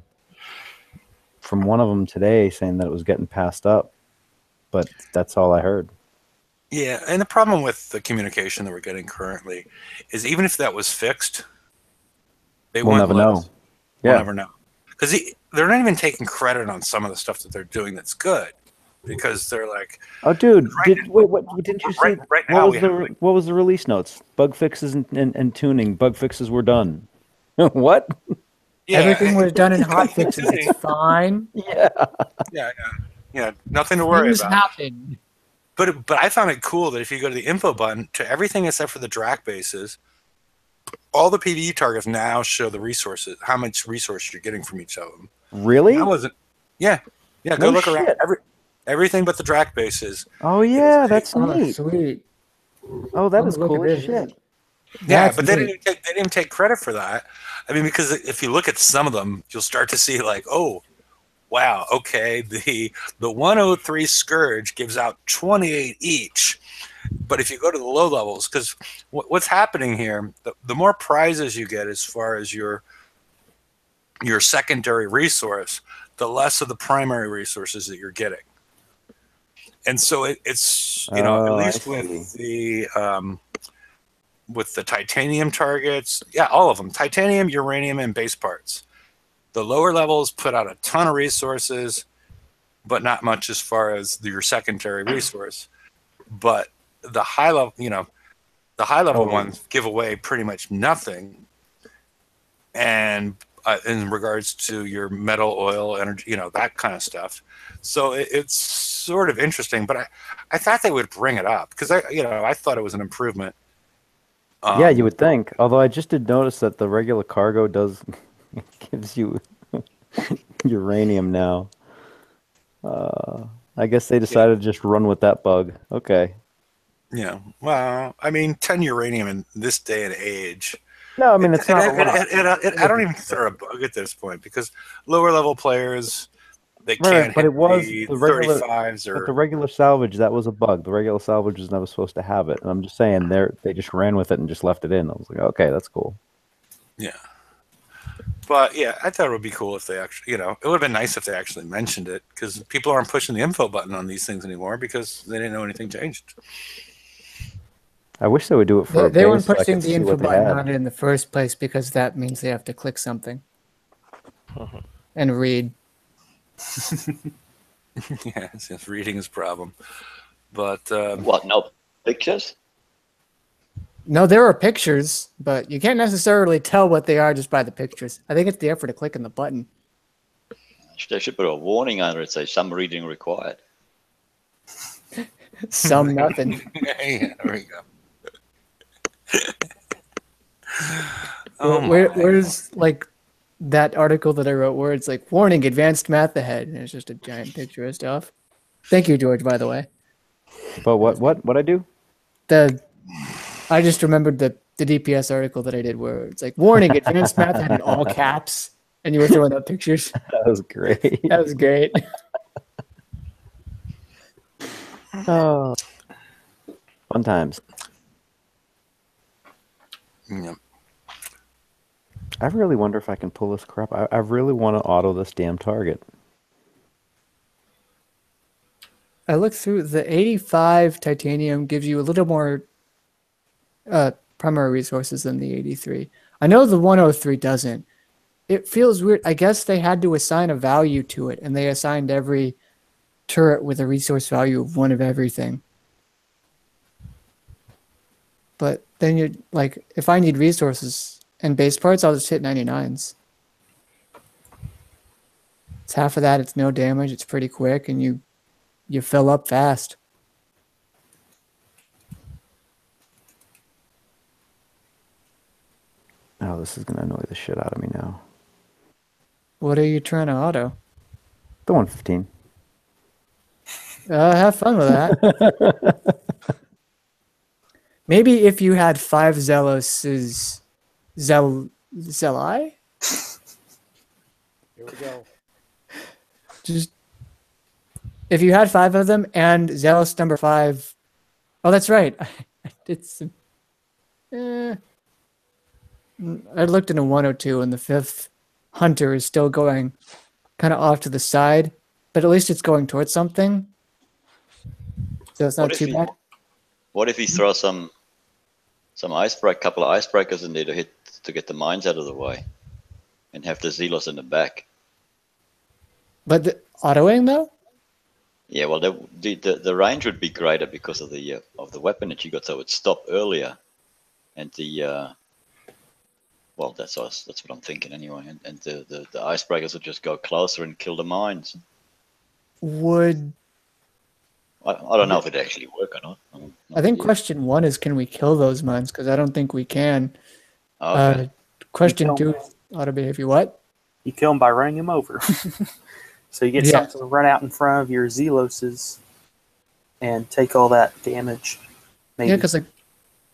of them today saying that it was getting passed up, but that's all I heard. Yeah, and the problem with the communication that we're getting currently is even if that was fixed, we'll never know. We'll never know. Because they're not even taking credit on some of the stuff that they're doing that's good, because they're like, "Oh, dude, didn't you see? Right now, what was the release notes? Bug fixes and tuning. Bug fixes were done. What? Yeah, everything was done in hot fixes. It's fine. Yeah. Nothing to worry about. Happen. But I found it cool that if you go to the info button, to everything except for the DRAC bases, all the PvE targets now show the resources, how much resource you're getting from each of them. Really? That wasn't. Yeah. Go look around. Everything but the DRAC bases. Oh yeah, that's neat. Sweet. Oh, that is cool as shit. Yeah, but they didn't take credit for that. I mean, because if you look at some of them, you'll start to see like, oh, wow, okay, the 103 Scourge gives out 28 each. But if you go to the low levels, because what's happening here, the more prizes you get as far as your secondary resource, the less of the primary resources that you're getting. And so it's at least with the titanium targets, all of them, titanium, uranium, and base parts. The lower levels put out a ton of resources, but not much as far as your secondary resource. But the high level, ones give away pretty much nothing. And in regards to your metal, oil, energy, that kind of stuff. So it's sort of interesting, but I thought they would bring it up because I thought it was an improvement. Yeah, you would think. Although I just did notice that the regular cargo gives you uranium now. I guess they decided to just run with that bug. Okay. Yeah. Well, I mean, 10 uranium in this day and age. No, I mean, it's not. I don't even consider a bug at this point because lower level players, they can't but hit it was the the regular 35s or. But the regular salvage, that was a bug. The regular salvage was never supposed to have it. And I'm just saying, they just ran with it and just left it in. I was like, okay, that's cool. Yeah. But yeah, I thought it would be cool if they actually, it would have been nice if they actually mentioned it because people aren't pushing the info button on these things anymore because they didn't know anything changed. I wish they would do it for. They weren't pushing the info button on it in the first place because that means they have to click something and read. Yes, reading is a problem. But what? No pictures? No, there are pictures, but you can't necessarily tell what they are just by the pictures. I think it's the effort of clicking the button. They should put a warning under it, say some reading required. Some nothing. Yeah, there we go. Where's like that article that I wrote where it's like warning advanced math ahead and it's just a giant picture of stuff. Thank you, George, by the way. But what I do? I just remembered the DPS article that I did where it's like warning advanced math ahead in all caps and you were throwing up pictures. That was great. That was great. Oh, fun times. Yeah. I really wonder if I can pull this crap. I really want to auto this damn target. I looked through the 85 titanium gives you a little more primary resources than the 83. I know the 103 doesn't. It feels weird. I guess they had to assign a value to it, and they assigned every turret with a resource value of one of everything. But then you're like, if I need resources and base parts, I'll just hit 99s. It's half of that. It's no damage. It's pretty quick, and you fill up fast. Oh, this is gonna annoy the shit out of me now. What are you trying to auto? The 115. Have fun with that. Maybe if you had 5 Zeloses, Zeli? Here we go. Just if you had 5 of them and Zealous number 5. Oh, that's right. I did some. I looked into 102, and the 5th Hunter is still going kind of off to the side, but at least it's going towards something. So it's not too bad. What if you throw some couple of icebreakers in there to get the mines out of the way, and have the Zelos in the back? But the autoing though? Yeah, well, the range would be greater because of the weapon that you got, so it would stop earlier, and well, that's what I'm thinking anyway, and the icebreakers would just go closer and kill the mines. Would I don't know if it actually work or not. I think question 1 is, can we kill those mines? Because I don't think we can. Okay. Question 2 is auto behavior. What? You kill them by running them over. So you get something to run out in front of your Zeloses and take all that damage. Maybe. Yeah, because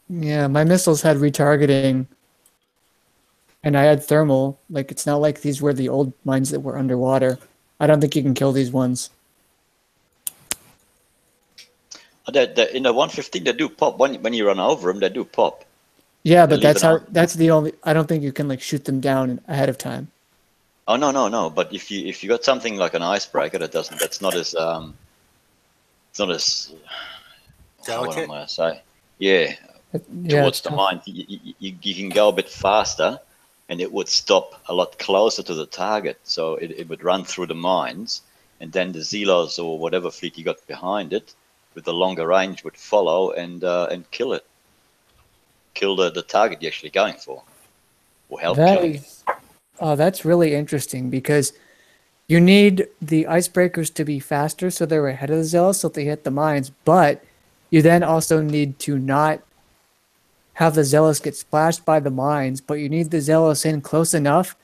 my missiles had retargeting, and I had thermal. Like, it's not like these were the old mines that were underwater. I don't think you can kill these ones. In the 115, they do pop when you run over them. They do pop. Yeah, but that's the only. I don't think you can like shoot them down ahead of time. Oh no! But if you got something like an icebreaker that's not as it's not as delicate. What am I say? Yeah, towards the mine, you can go a bit faster, and it would stop a lot closer to the target. So it would run through the mines, and then the Zelos or whatever fleet you got behind it, with the longer range, would follow and kill it. Kill the target you're actually going for, or help killing it. Oh, that's really interesting, because you need the icebreakers to be faster so they're ahead of the Zealous so they hit the mines, but you then also need to not have the Zealous get splashed by the mines, but you need the Zealous in close enough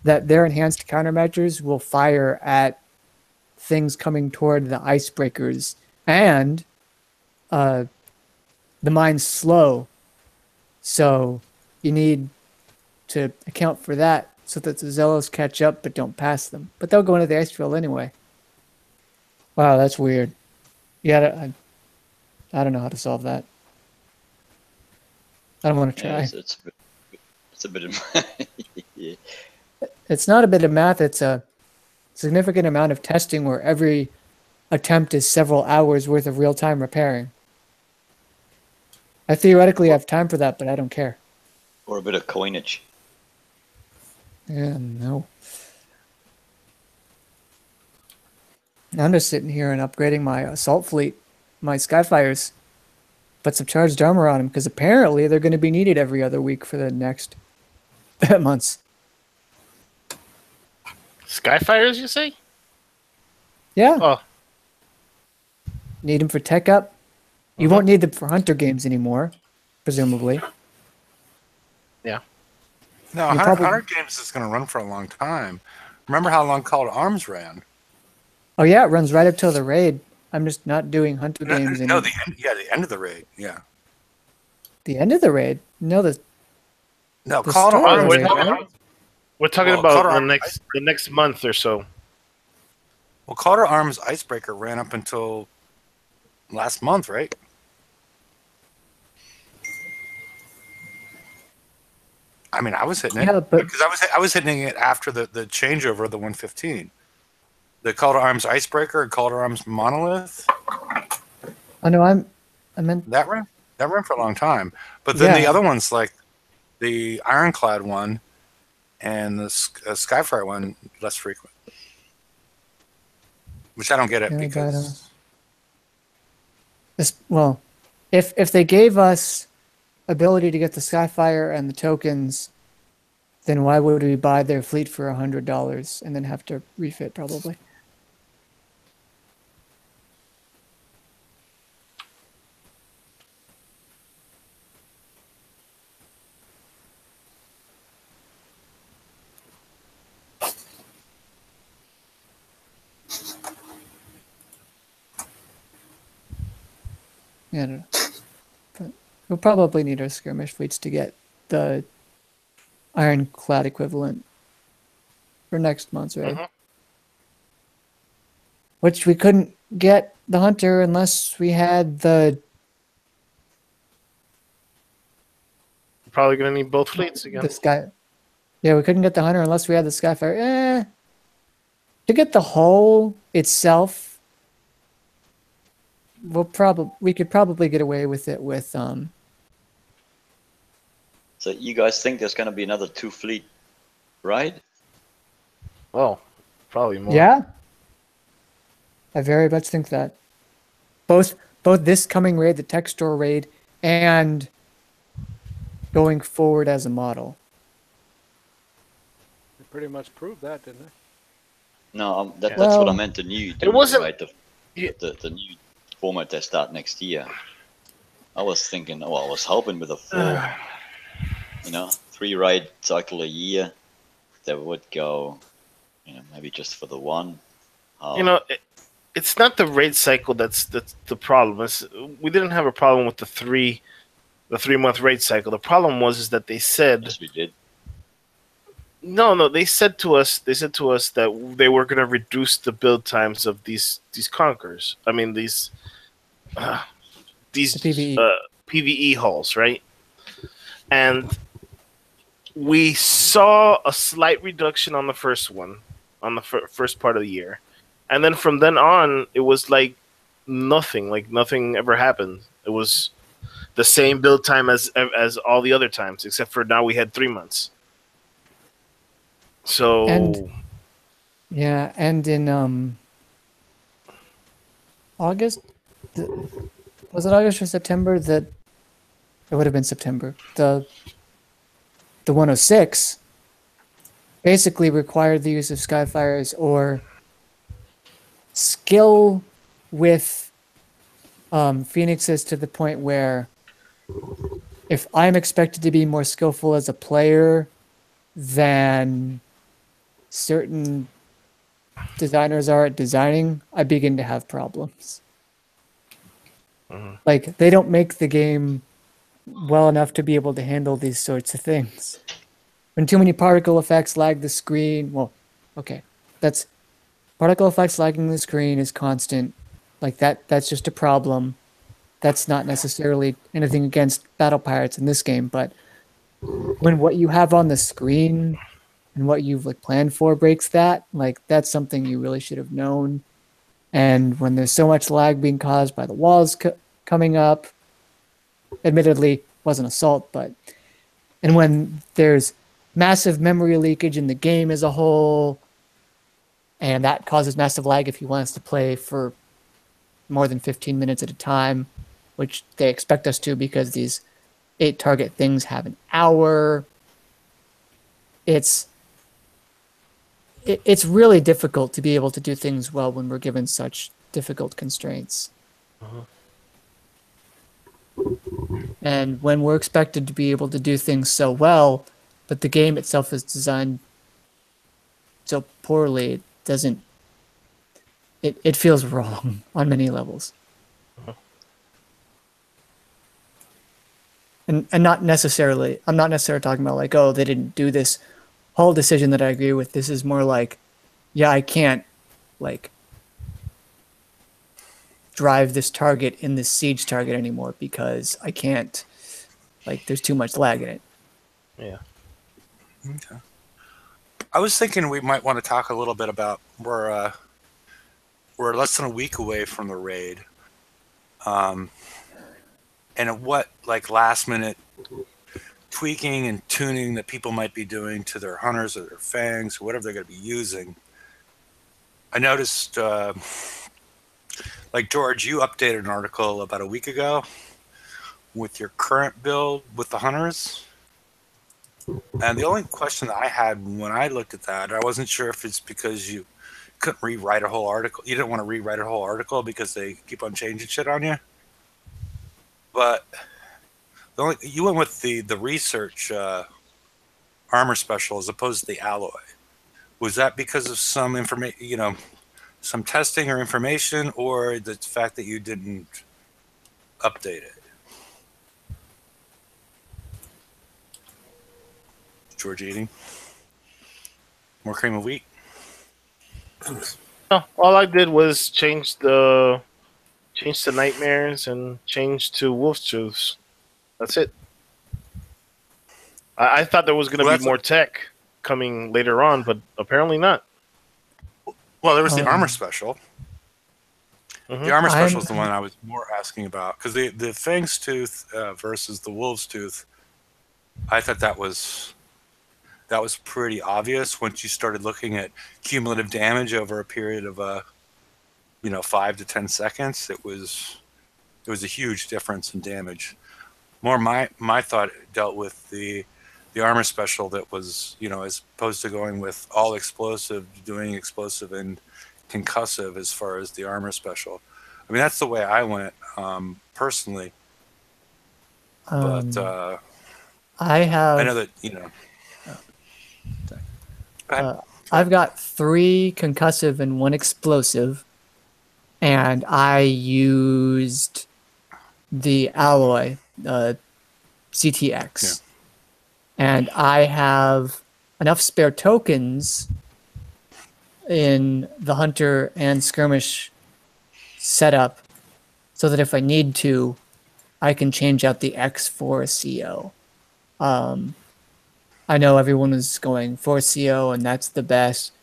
that their enhanced countermeasures will fire at things coming toward the icebreakers, and the mines slow. So you need to account for that so that the Zealous catch up but don't pass them. But they'll go into the ice field anyway. Wow, that's weird. Yeah, I don't know how to solve that. I don't want to try. Yeah, it's a bit of yeah. It's not a bit of math. It's a significant amount of testing where every attempt is several hours worth of real-time repairing. I theoretically have time for that, but I don't care. Or a bit of coinage. Yeah, no. I'm just sitting here and upgrading my assault fleet, my Skyfires. Put some charged armor on them, because apparently they're going to be needed every other week for the next months. Skyfires, you say? Yeah. Oh. Need them for tech up. You won't need them for hunter games anymore, presumably. Yeah. No, 100 games is going to run for a long time. Remember how long Call to Arms ran? Oh yeah, it runs right up till the raid. I'm just not doing hunter games anymore. No, the end of the raid. Yeah. The end of the raid? No, Call to Arms. We're talking about the next month or so. Well, Call to Arms Icebreaker ran up until last month, right? I mean, I was hitting it because I was hitting it after the changeover of the 115. The Call to Arms Icebreaker and Call to Arms Monolith. Oh no, I meant that ran for a long time. But then the other ones, like the Ironclad one and the Skyfire one, less frequent. Which I don't get it because. Well, if they gave us ability to get the Skyfire and the tokens, then why would we buy their fleet for $100 and then have to refit probably? Yeah, I don't know. we'll probably need our skirmish fleets to get the ironclad equivalent for next month's raid. Which we couldn't get the hunter unless we had the. Probably gonna need both fleets again. The sky. Yeah, we couldn't get the hunter unless we had the Skyfire. To get the hull itself, we could probably get away with it with So you guys think there's gonna be another 2 fleet ride? Oh, probably more. Yeah. I very much think that. Both this coming raid, the tech store raid, and going forward as a model. They pretty much proved that, didn't they? No, that's Well, what I meant. The new, it wasn't- right? The new format they start next year. I was thinking, well, I was hoping with a 3 ride cycle a year, that would go, maybe just for the one. It's not the raid cycle that's the problem. We didn't have a problem with the 3-month raid cycle. The problem was that they said. Yes, we did. No. They said to us that they were going to reduce the build times of these conquerors. I mean these PvE. PvE hulls, right? And we saw a slight reduction on the first one, on the first part of the year, and then from then on, it was like nothing ever happened. It was the same build time as all the other times, except for now we had 3 months. So and in August, was it August or September that it would have been September? The 106 basically required the use of Skyfires or skill with Phoenixes to the point where if I'm expected to be more skillful as a player than certain designers are at designing, I begin to have problems. Like, they don't make the game well enough to be able to handle these sorts of things. When too many particle effects lag the screen, that's particle effects lagging the screen is constant. Like that's just a problem. That's not necessarily anything against battle pirates in this game, but when what you have on the screen and what you've planned for breaks that, that's something you really should have known. And when there's so much lag being caused by the walls coming up, admittedly wasn't assault, and when there's massive memory leakage in the game as a whole, and that causes massive lag if you want us to play for more than 15 minutes at a time, which they expect us to because these 8 target things have an hour. It's really difficult to be able to do things well when we're given such difficult constraints. And when we're expected to be able to do things so well, but the game itself is designed so poorly, it feels wrong on many levels. And not necessarily, I'm not necessarily talking about they didn't do this whole decision that I agree with. This is more I can't drive this target in this siege target anymore because I can't, there's too much lag in it. Yeah. Okay. I was thinking we might want to talk a little bit about we're less than a week away from the raid, and what last minute tweaking and tuning that people might be doing to their hunters or their fangs or whatever they're going to be using. I noticed, George, you updated an article about a week ago with your current build with the hunters. And the only question that I had when I looked at that, I wasn't sure if it's because you couldn't rewrite a whole article. You didn't want to rewrite a whole article because they keep on changing shit on you. But you went with the research armor special as opposed to the alloy. Was that because of some information, some testing or information, or the fact that you didn't update it? George eating? More cream of wheat? No, all I did was change to nightmares and change to wolf's tooths. That's it. I thought there was going to be more tech coming later on, but apparently not. Well, there was the armor special. Mm-hmm. The armor special is the one I was more asking about, because the Fang's Tooth versus the Wolf's Tooth, I thought that was pretty obvious once you started looking at cumulative damage over a period of 5 to 10 seconds. It was a huge difference in damage. More my thought dealt with the armor special that was, as opposed to going with all explosive, doing explosive and concussive as far as the armor special. I mean, that's the way I went personally. But I know that I've got 3 concussive and 1 explosive, and I used the alloy CTX, and I have enough spare tokens in the hunter and skirmish setup so that if I need to, I can change out the X for a CO. I know everyone is going for CO, and that's the best,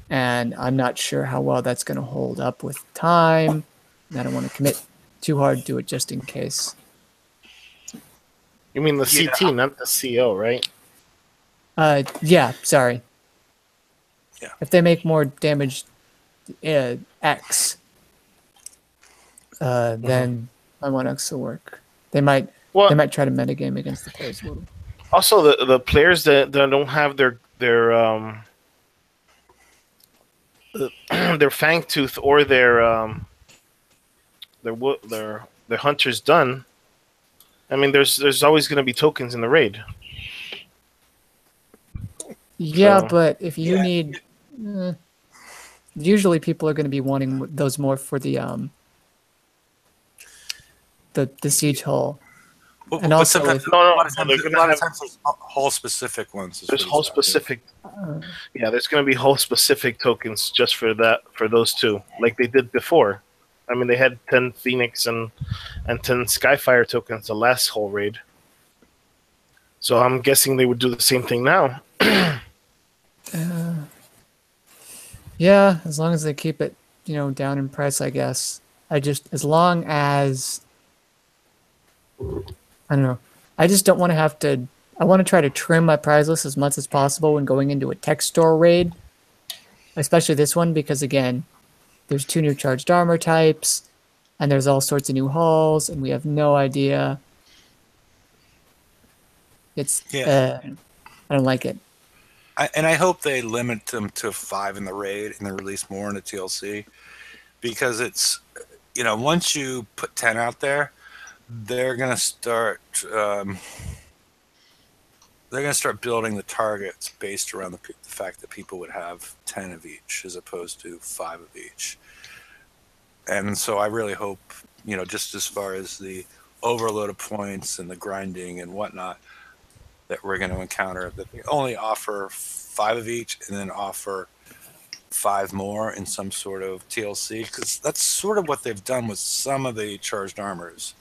and I'm not sure how well that's going to hold up with time. And I don't want to commit too hard to it just in case. You mean the CT, not the CO, right? Yeah, sorry. Yeah. If they make more damage X, then my 1X will work. They might try to metagame against the players a little. Also, the players that don't have their Fang Tooth or their hunters done. I mean, there's always going to be tokens in the raid. Yeah, but if you need, usually people are going to be wanting those more for the siege hull. And also, a lot of times there's hull specific ones. There's hull specific. Yeah, there's going to be hull specific tokens just for those two, like they did before. I mean, they had 10 Phoenix and 10 Skyfire tokens the last whole raid. So I'm guessing they would do the same thing now. Yeah, as long as they keep it, down in price, I guess. As long as, I don't know. I just don't want to have to, I want to try to trim my prize list as much as possible when going into a tech store raid. Especially this one, because again, there's 2 new charged armor types, and there's all sorts of new hulls, and we have no idea. I don't like it. I hope they limit them to 5 in the raid and then release more in the TLC, because it's, once you put 10 out there, they're gonna start building the targets based around the fact that people would have 10 of each as opposed to 5 of each. And so I really hope, just as far as the overload of points and the grinding and whatnot that we're going to encounter, that they only offer 5 of each and then offer 5 more in some sort of TLC, because that's sort of what they've done with some of the charged armors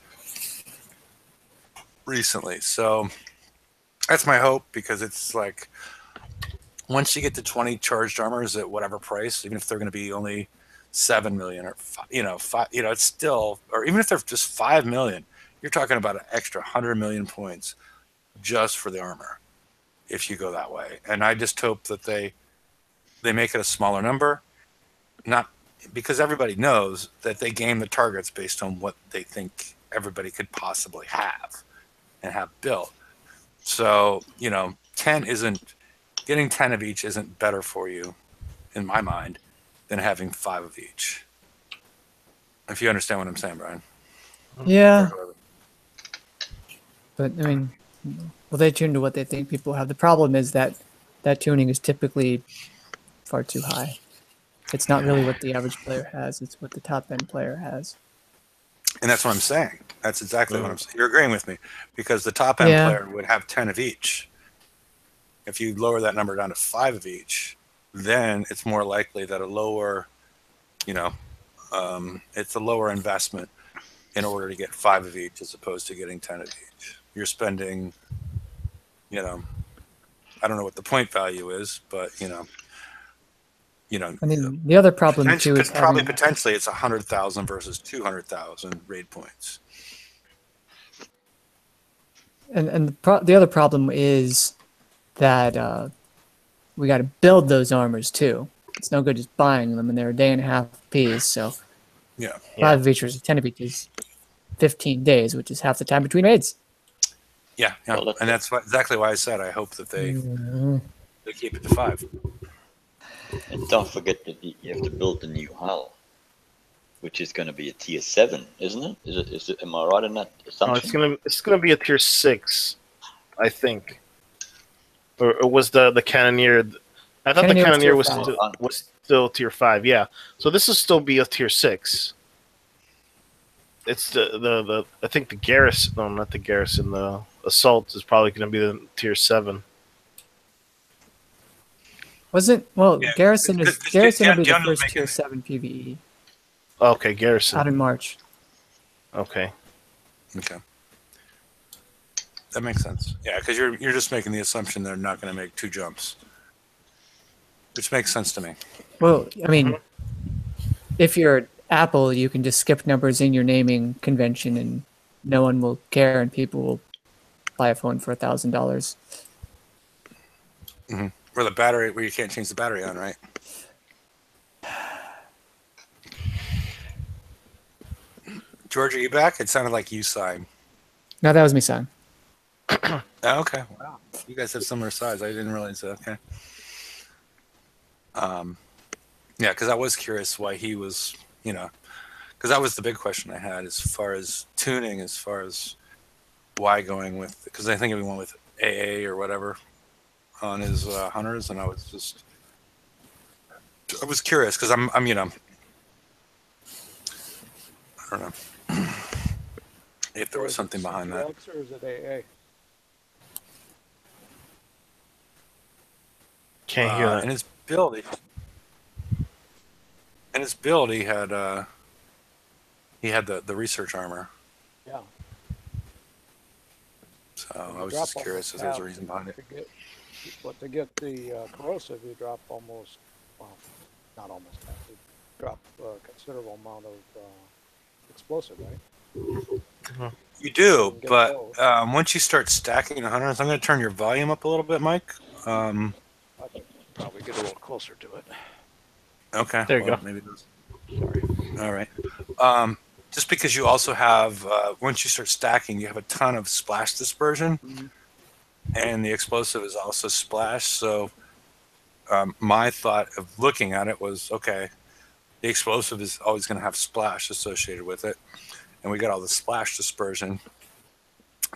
recently. So that's my hope, because it's like, once you get to 20 charged armors at whatever price, even if they're going to be only 7 million or 5, it's still, or even if they're just 5 million, you're talking about an extra 100 million points just for the armor if you go that way. And I just hope that they make it a smaller number, not because everybody knows that they game the targets based on what they think everybody could possibly have and have built. So, 10 isn't, getting 10 of each isn't better for you, in my mind, than having 5 of each. If you understand what I'm saying, Brian. Yeah. But, I mean, well, they tune to what they think people have. The problem is that tuning is typically far too high. It's not really what the average player has. It's what the top-end player has. And that's what I'm saying. That's exactly what I'm saying. You're agreeing with me, because the top-end player would have 10 of each. If you lower that number down to 5 of each, then it's more likely that a lower, it's a lower investment in order to get 5 of each as opposed to getting 10 of each. You're spending, I don't know what the point value is, but I mean, the other problem too is probably potentially it's 100,000 versus 200,000 raid points. And the other problem is that we got to build those armors too. It's no good just buying them, and they're a day and a half a piece. So 5 features, 10 of each is 15 days, which is half the time between raids. Yeah, and that's exactly why I said I hope that they keep it to 5. And don't forget that you have to build the new hull, which is going to be a tier 7, isn't it? Is it? Am I right in that assumption? It's gonna be a tier 6, I think. Or was the Cannoneer? I thought the Cannoneer was still tier 5. Yeah, so this will still be a tier 6. It's the I think the Garrison. No, not the Garrison. The Assault is probably going to be the tier 7. Garrison will be the first tier 7 PvE. Okay, Garrison. Out in March. Okay. That makes sense. Yeah, because you're just making the assumption they're not going to make 2 jumps, which makes sense to me. Well, I mean, if you're Apple, you can just skip numbers in your naming convention, and no one will care, and people will buy a phone for $1,000. Mm-hmm. Where the battery, where you can't change the battery on, right? George, are you back? It sounded like you signed. No, that was me sighing. Oh, okay. Wow. You guys have similar size. I didn't realize that. Okay. Yeah, because I was curious why he was, because that was the big question I had as far as tuning, as far as why going with, because I think we went with AA or whatever on his hunters, and I was curious because I'm I don't know if there was something behind that. Or is it AA? Can't hear that. In his build, he had the research armor. Yeah. So I was just curious if there's a reason behind it. To get the corrosive, you drop almost, well, not almost half. You drop a considerable amount of explosive, right? You do, but once you start stacking the hunters, I'm going to turn your volume up a little bit, Mike. I think probably get a little closer to it. Okay. There you go. Maybe sorry. All right. Just because you also have, once you start stacking, you have a ton of splash dispersion, and the explosive is also splash. So my thought of looking at it was, okay, the explosive is always going to have splash associated with it, and we got all the splash dispersion.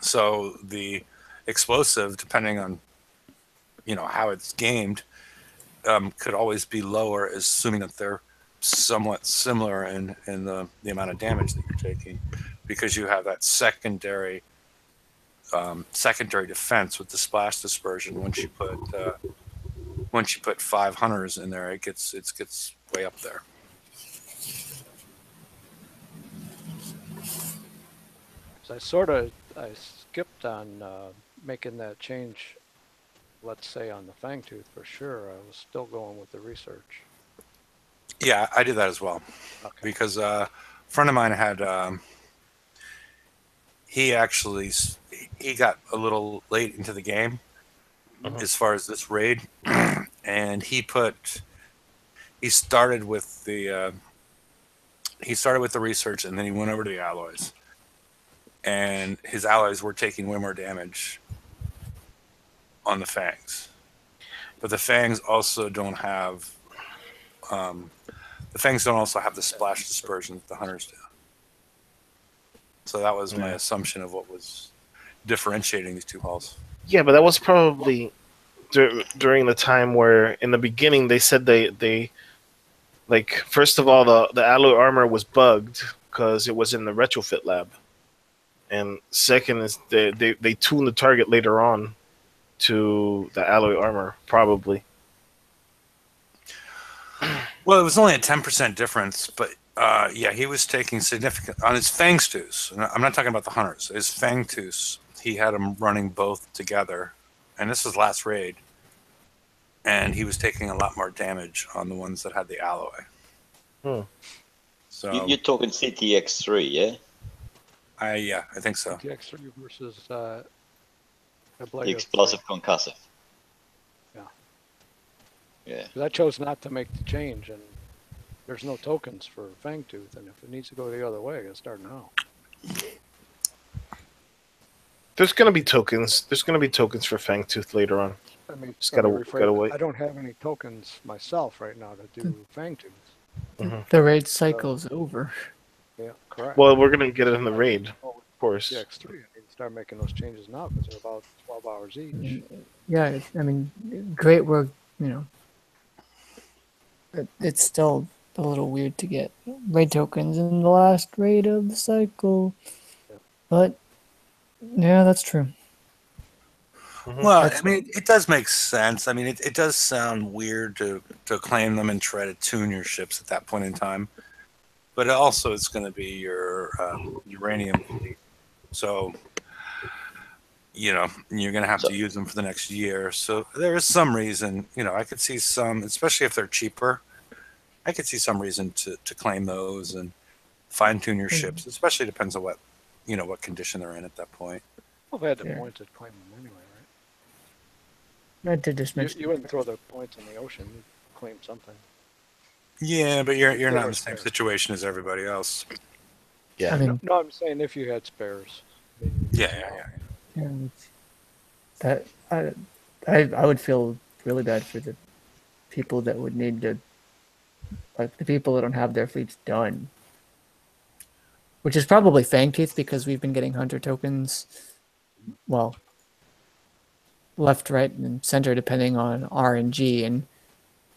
So the explosive, depending on how it's gamed, could always be lower, assuming that they're somewhat similar in the amount of damage that you're taking, because you have that secondary defense with the splash dispersion. Once you put 5 hunters in there, it gets way up there. So I skipped on making that change, let's say on the Fangtooth for sure. I was still going with the research. Yeah, I did that as well. Okay. Because a friend of mine had, he got a little late into the game as far as this raid, and he started with the research, and then he went over to the alloys, and his alloys were taking way more damage on the fangs, but the fangs also don't have the splash dispersion that the hunters do. So that was my assumption of what was differentiating these two hulls. Yeah, but that was probably during the time where, in the beginning, they said they like, first of all, the alloy armor was bugged because it was in the retrofit lab, and second is they tuned the target later on to the alloy armor, probably. Well, it was only a 10% difference, but yeah, he was taking significant on his Fangtooth. I'm not talking about the hunters. His Fangtooth, he had them running both together, and this was last raid, and he was taking a lot more damage on the ones that had the alloy. So You're talking CTX3, yeah? yeah, I think so. CTX3 versus The explosive concussive. Yeah. Yeah. Because I chose not to make the change, and there's no tokens for Fangtooth, and if it needs to go the other way, I gotta start now. There's gonna be tokens. There's gonna be tokens for Fangtooth later on. I mean, Just gotta wait. I don't have any tokens myself right now to do Fangtooth. The raid cycle's over. Yeah, correct. Well, we're gonna get it in the raid, of course. CTX3, I need to start making those changes now because they're about 12 hours each. Yeah, I mean, great work, you know. But it's still a little weird to get raid tokens in the last raid of the cycle. But, yeah, that's true. Well, I mean, it does make sense. I mean, it does sound weird to claim them and try to tune your ships at that point in time. But also, it's going to be your uranium fleet. So, you know, you're going to have to use them for the next year. So there is some reason, you know, I could see some, especially if they're cheaper, I could see some reason to claim those and fine tune your ships. Especially depends on what, you know, what condition they're in at that point. Well, they had the points to claim them anyway, right? I did just mention You wouldn't throw the points in the ocean. You'd claim something. Yeah, but you're not in the same situation as everybody else. Yeah. I mean, No, I'm saying if you had spares. Yeah. yeah, that I would feel really bad for the people that would need to, like the people that don't have their fleets done. Which is probably Fangtooth because we've been getting hunter tokens, well, left, right, and center depending on RNG and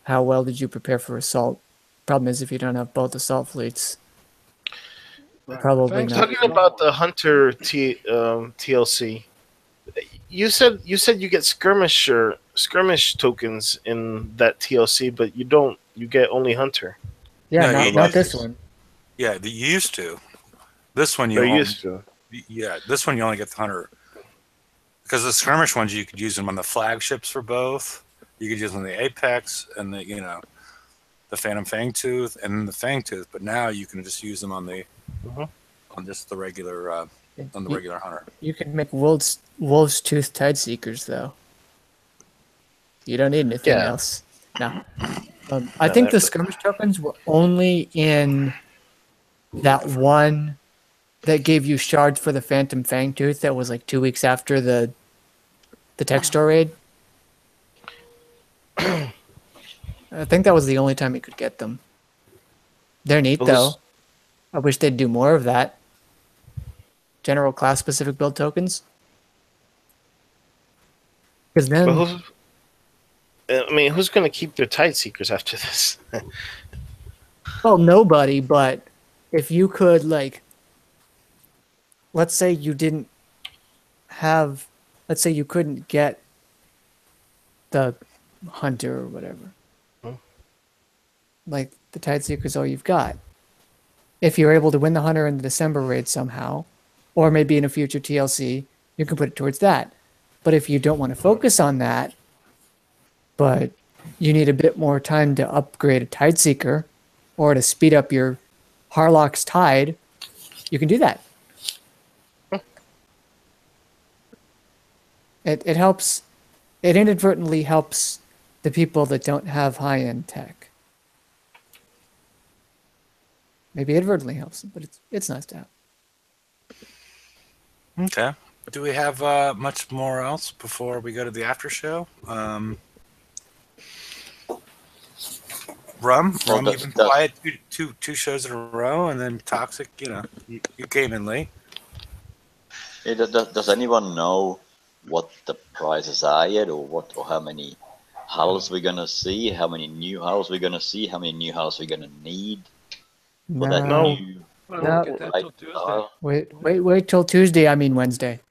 how well did you prepare for assault. Problem is if you don't have both assault fleets, probably not. Talking about the hunter TLC, you said you get skirmish tokens in that TLC, but you don't. You get only hunter. Yeah, No, not this one. Yeah, you used to. This one you used to. Yeah, this one you only get the hunter. Because the skirmish ones you could use them on the flagships for both. You could use them on the Apex and the the Phantom Fangtooth and the Fangtooth, but now you can just use them on the on just the regular on the regular hunter. You can make Wolf's Tooth Tideseekers though. You don't need anything else. No. I think the skirmish tokens were only in that one that gave you shards for the Phantom Fangtooth that was like 2 weeks after the Textor raid. I think that was the only time you could get them. They're neat though. I wish they'd do more of that. General class specific build tokens. Because then who's going to keep their Tideseekers after this? Well, nobody, but if you could, like, let's say you didn't have, let's say you couldn't get the hunter or whatever. Like, the Tideseeker's all you've got. If you're able to win the hunter in the December raid somehow, or maybe in a future TLC, you can put it towards that. But if you don't want to focus on that, but you need a bit more time to upgrade a Tideseeker or to speed up your Harlock's Tide, you can do that. It helps, it inadvertently helps the people that don't have high-end tech. Maybe inadvertently helps them, but it's nice to have. Okay. Do we have much more else before we go to the after show? Rum, you've been quiet two shows in a row, and then Toxic, you came in late. Hey, does anyone know what the prices are yet, or how many hulls we're gonna see, how many new hulls we're gonna see, how many new hulls we're gonna need? For that new Wait till Tuesday. I mean Wednesday.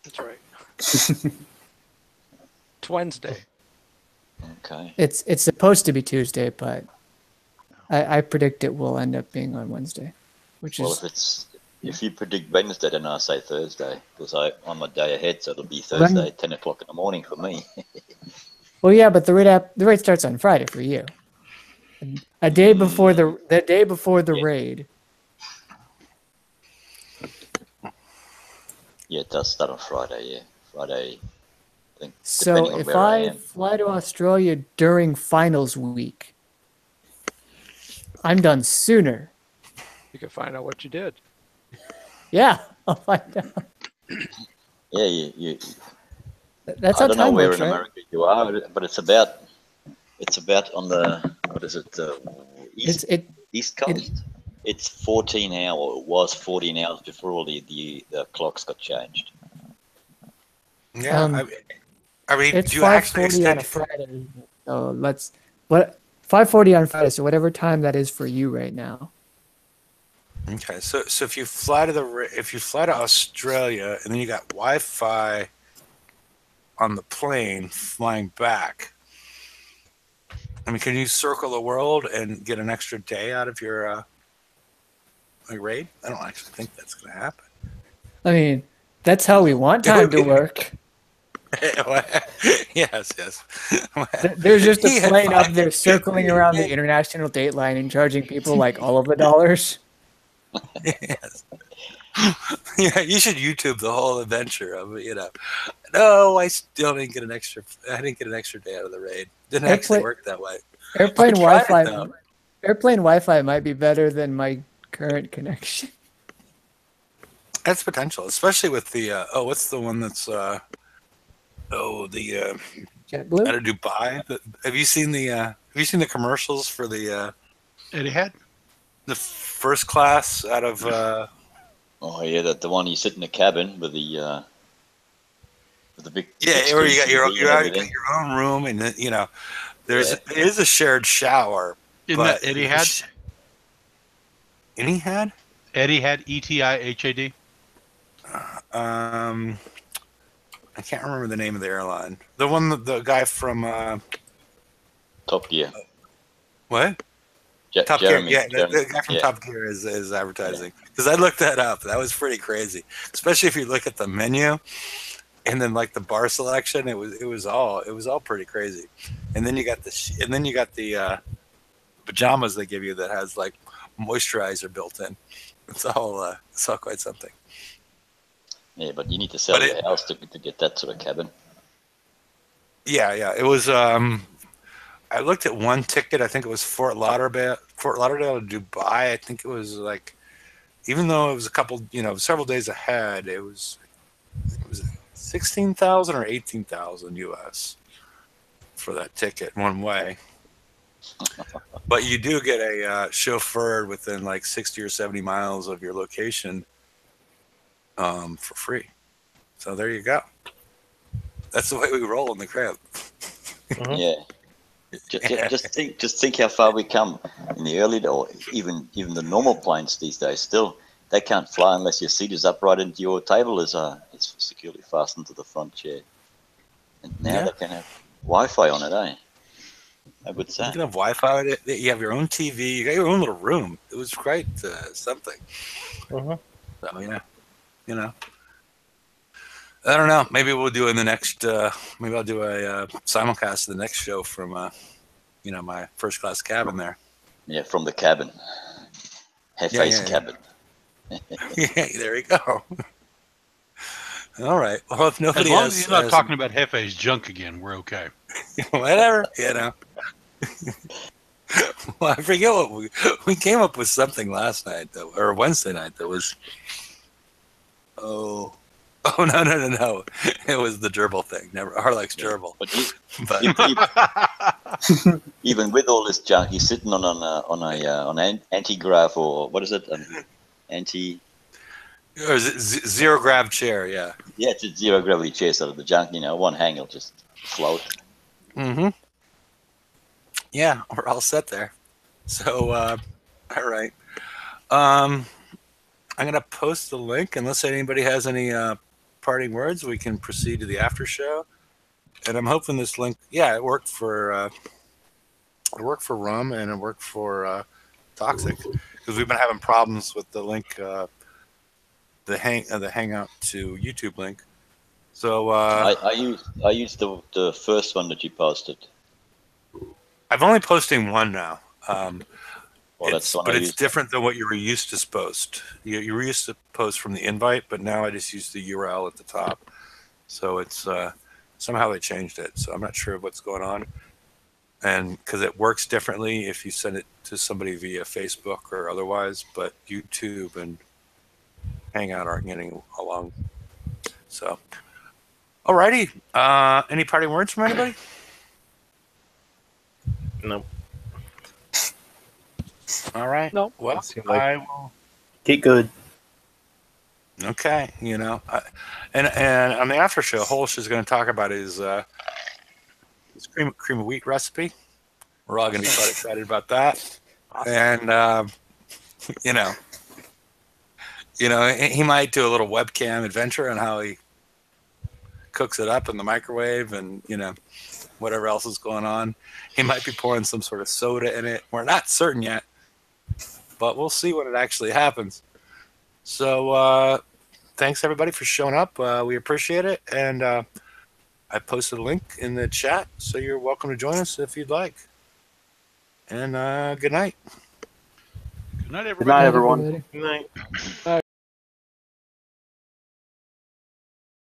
That's right. It's Wednesday. Okay. It's supposed to be Tuesday, but I predict it will end up being on Wednesday, which Well, is if you predict Wednesday, then I say Thursday because I'm a day ahead, so it'll be Well, then- Thursday, 10 o'clock in the morning for me. well, yeah, but the raid starts on Friday for you. A day before the day before the raid. Yeah, it does start on Friday. Yeah, Friday. I think, So depending on if where I I am. fly to Australia during finals week, I'm done sooner. You can find out what you did. Yeah, I'll find out. Yeah, you That's I how don't know time where works, in right? America you are, but it's about on the what is it? East Coast. It's 14 hours. It was 14 hours before all the clocks got changed. Yeah, I mean, It's do you actually 5:40 on extend? a Friday. So 5:40 on Friday. So whatever time that is for you right now. Okay, so if you fly to Australia and then you got Wi-Fi on the plane flying back, I mean, can you circle the world and get an extra day out of your raid? I don't actually think that's going to happen. I mean, that's how we want time to work. Yes. There's just He a had plane up 5 there circling around the international date line and charging people like all of the dollars. Yes. Yeah, you should YouTube the whole adventure of it. No, I still didn't get an extra. I didn't get an extra day out of the raid. Didn't actually work that way. Airplane I tried it, Wi-Fi. though. Airplane Wi-Fi might be better than my current connection. That's potential, especially with the what's the one that's the JetBlue? out of Dubai. Have you seen the commercials for the Etihad? the first class out of Oh yeah, the one you sit in the cabin with the big where you got your TV and everything. own room, and then, there is a shared shower. Isn't that but Etihad? Etihad? Etihad, ETIHAD? I can't remember the name of the airline. The one that the guy from Top Gear. what? Top Jeremy, Gear, yeah, Jeremy, the guy from yeah. Top Gear is advertising. Because I looked that up. That was pretty crazy, especially if you look at the menu, and then like the bar selection. It was all pretty crazy. And then you got the pajamas they give you that has like moisturizer built in. It's all quite something. Yeah, but you need to sell your house to get that sort of cabin. Yeah. It was. I looked at one ticket. I think it was Fort Lauderdale to Dubai. I think it was like, even though it was a couple, several days ahead, it was 16,000 or 18,000 US for that ticket one way. But you do get a chauffeur within like 60 or 70 miles of your location for free. So there you go. That's the way we roll in the crib. Yeah. Just think how far we come in the early, or even the normal planes these days. Still, they can't fly unless your seat is upright and your table is it's securely fastened to the front chair. And now they can have Wi-Fi on it, eh? I would say. You can have Wi-Fi on it. You have your own TV. You got your own little room. It was quite something. So yeah, I don't know. Maybe we'll do in the next. Maybe I'll do a simulcast of the next show from, my first class cabin there. Yeah, from the cabin. Hefe's cabin. Yeah, there you go. All right. Well, if nobody As long else as he's not talking about Hefe's junk again, we're okay. Whatever, Well, I forget what we came up with something last night or Wednesday night that was. Oh no! It was the gerbil thing. Never Harlex gerbil. But even with all this junk, he's sitting on an anti-grav, or what is it? Or is it zero grav chair? Yeah. Yeah, it's a zero gravity chair, so the junk, one hang will just float. Mm-hmm. Yeah, we're all set there. So, all right. I'm gonna post the link unless anybody has any parting words. We can proceed to the after show. and I'm hoping this link. Yeah, it worked for Rum, and it worked for Toxic, because we've been having problems with the link, the Hangout to YouTube link. So I used the first one that you posted. I'm only posting one now. Well, it's different than what you were used to post. You were used to post from the invite, but now I just use the URL at the top. So it's somehow they changed it. So I'm not sure what's going on. And because it works differently if you send it to somebody via Facebook or otherwise, but YouTube and Hangout aren't getting along. So, alrighty. Any parting words from anybody? No. All right. No. Well, like- I will. Get good. Okay, and on the after show, Holsch is going to talk about his cream of wheat recipe. We're all going to be quite excited about that, and he might do a little webcam adventure on how he cooks it up in the microwave, and whatever else is going on. He might be pouring some sort of soda in it. We're not certain yet, but we'll see when it actually happens. So thanks everybody for showing up. We appreciate it, and I posted a link in the chat, so you're welcome to join us if you'd like. And good night. Good night, everybody. Good night, everyone. Good night.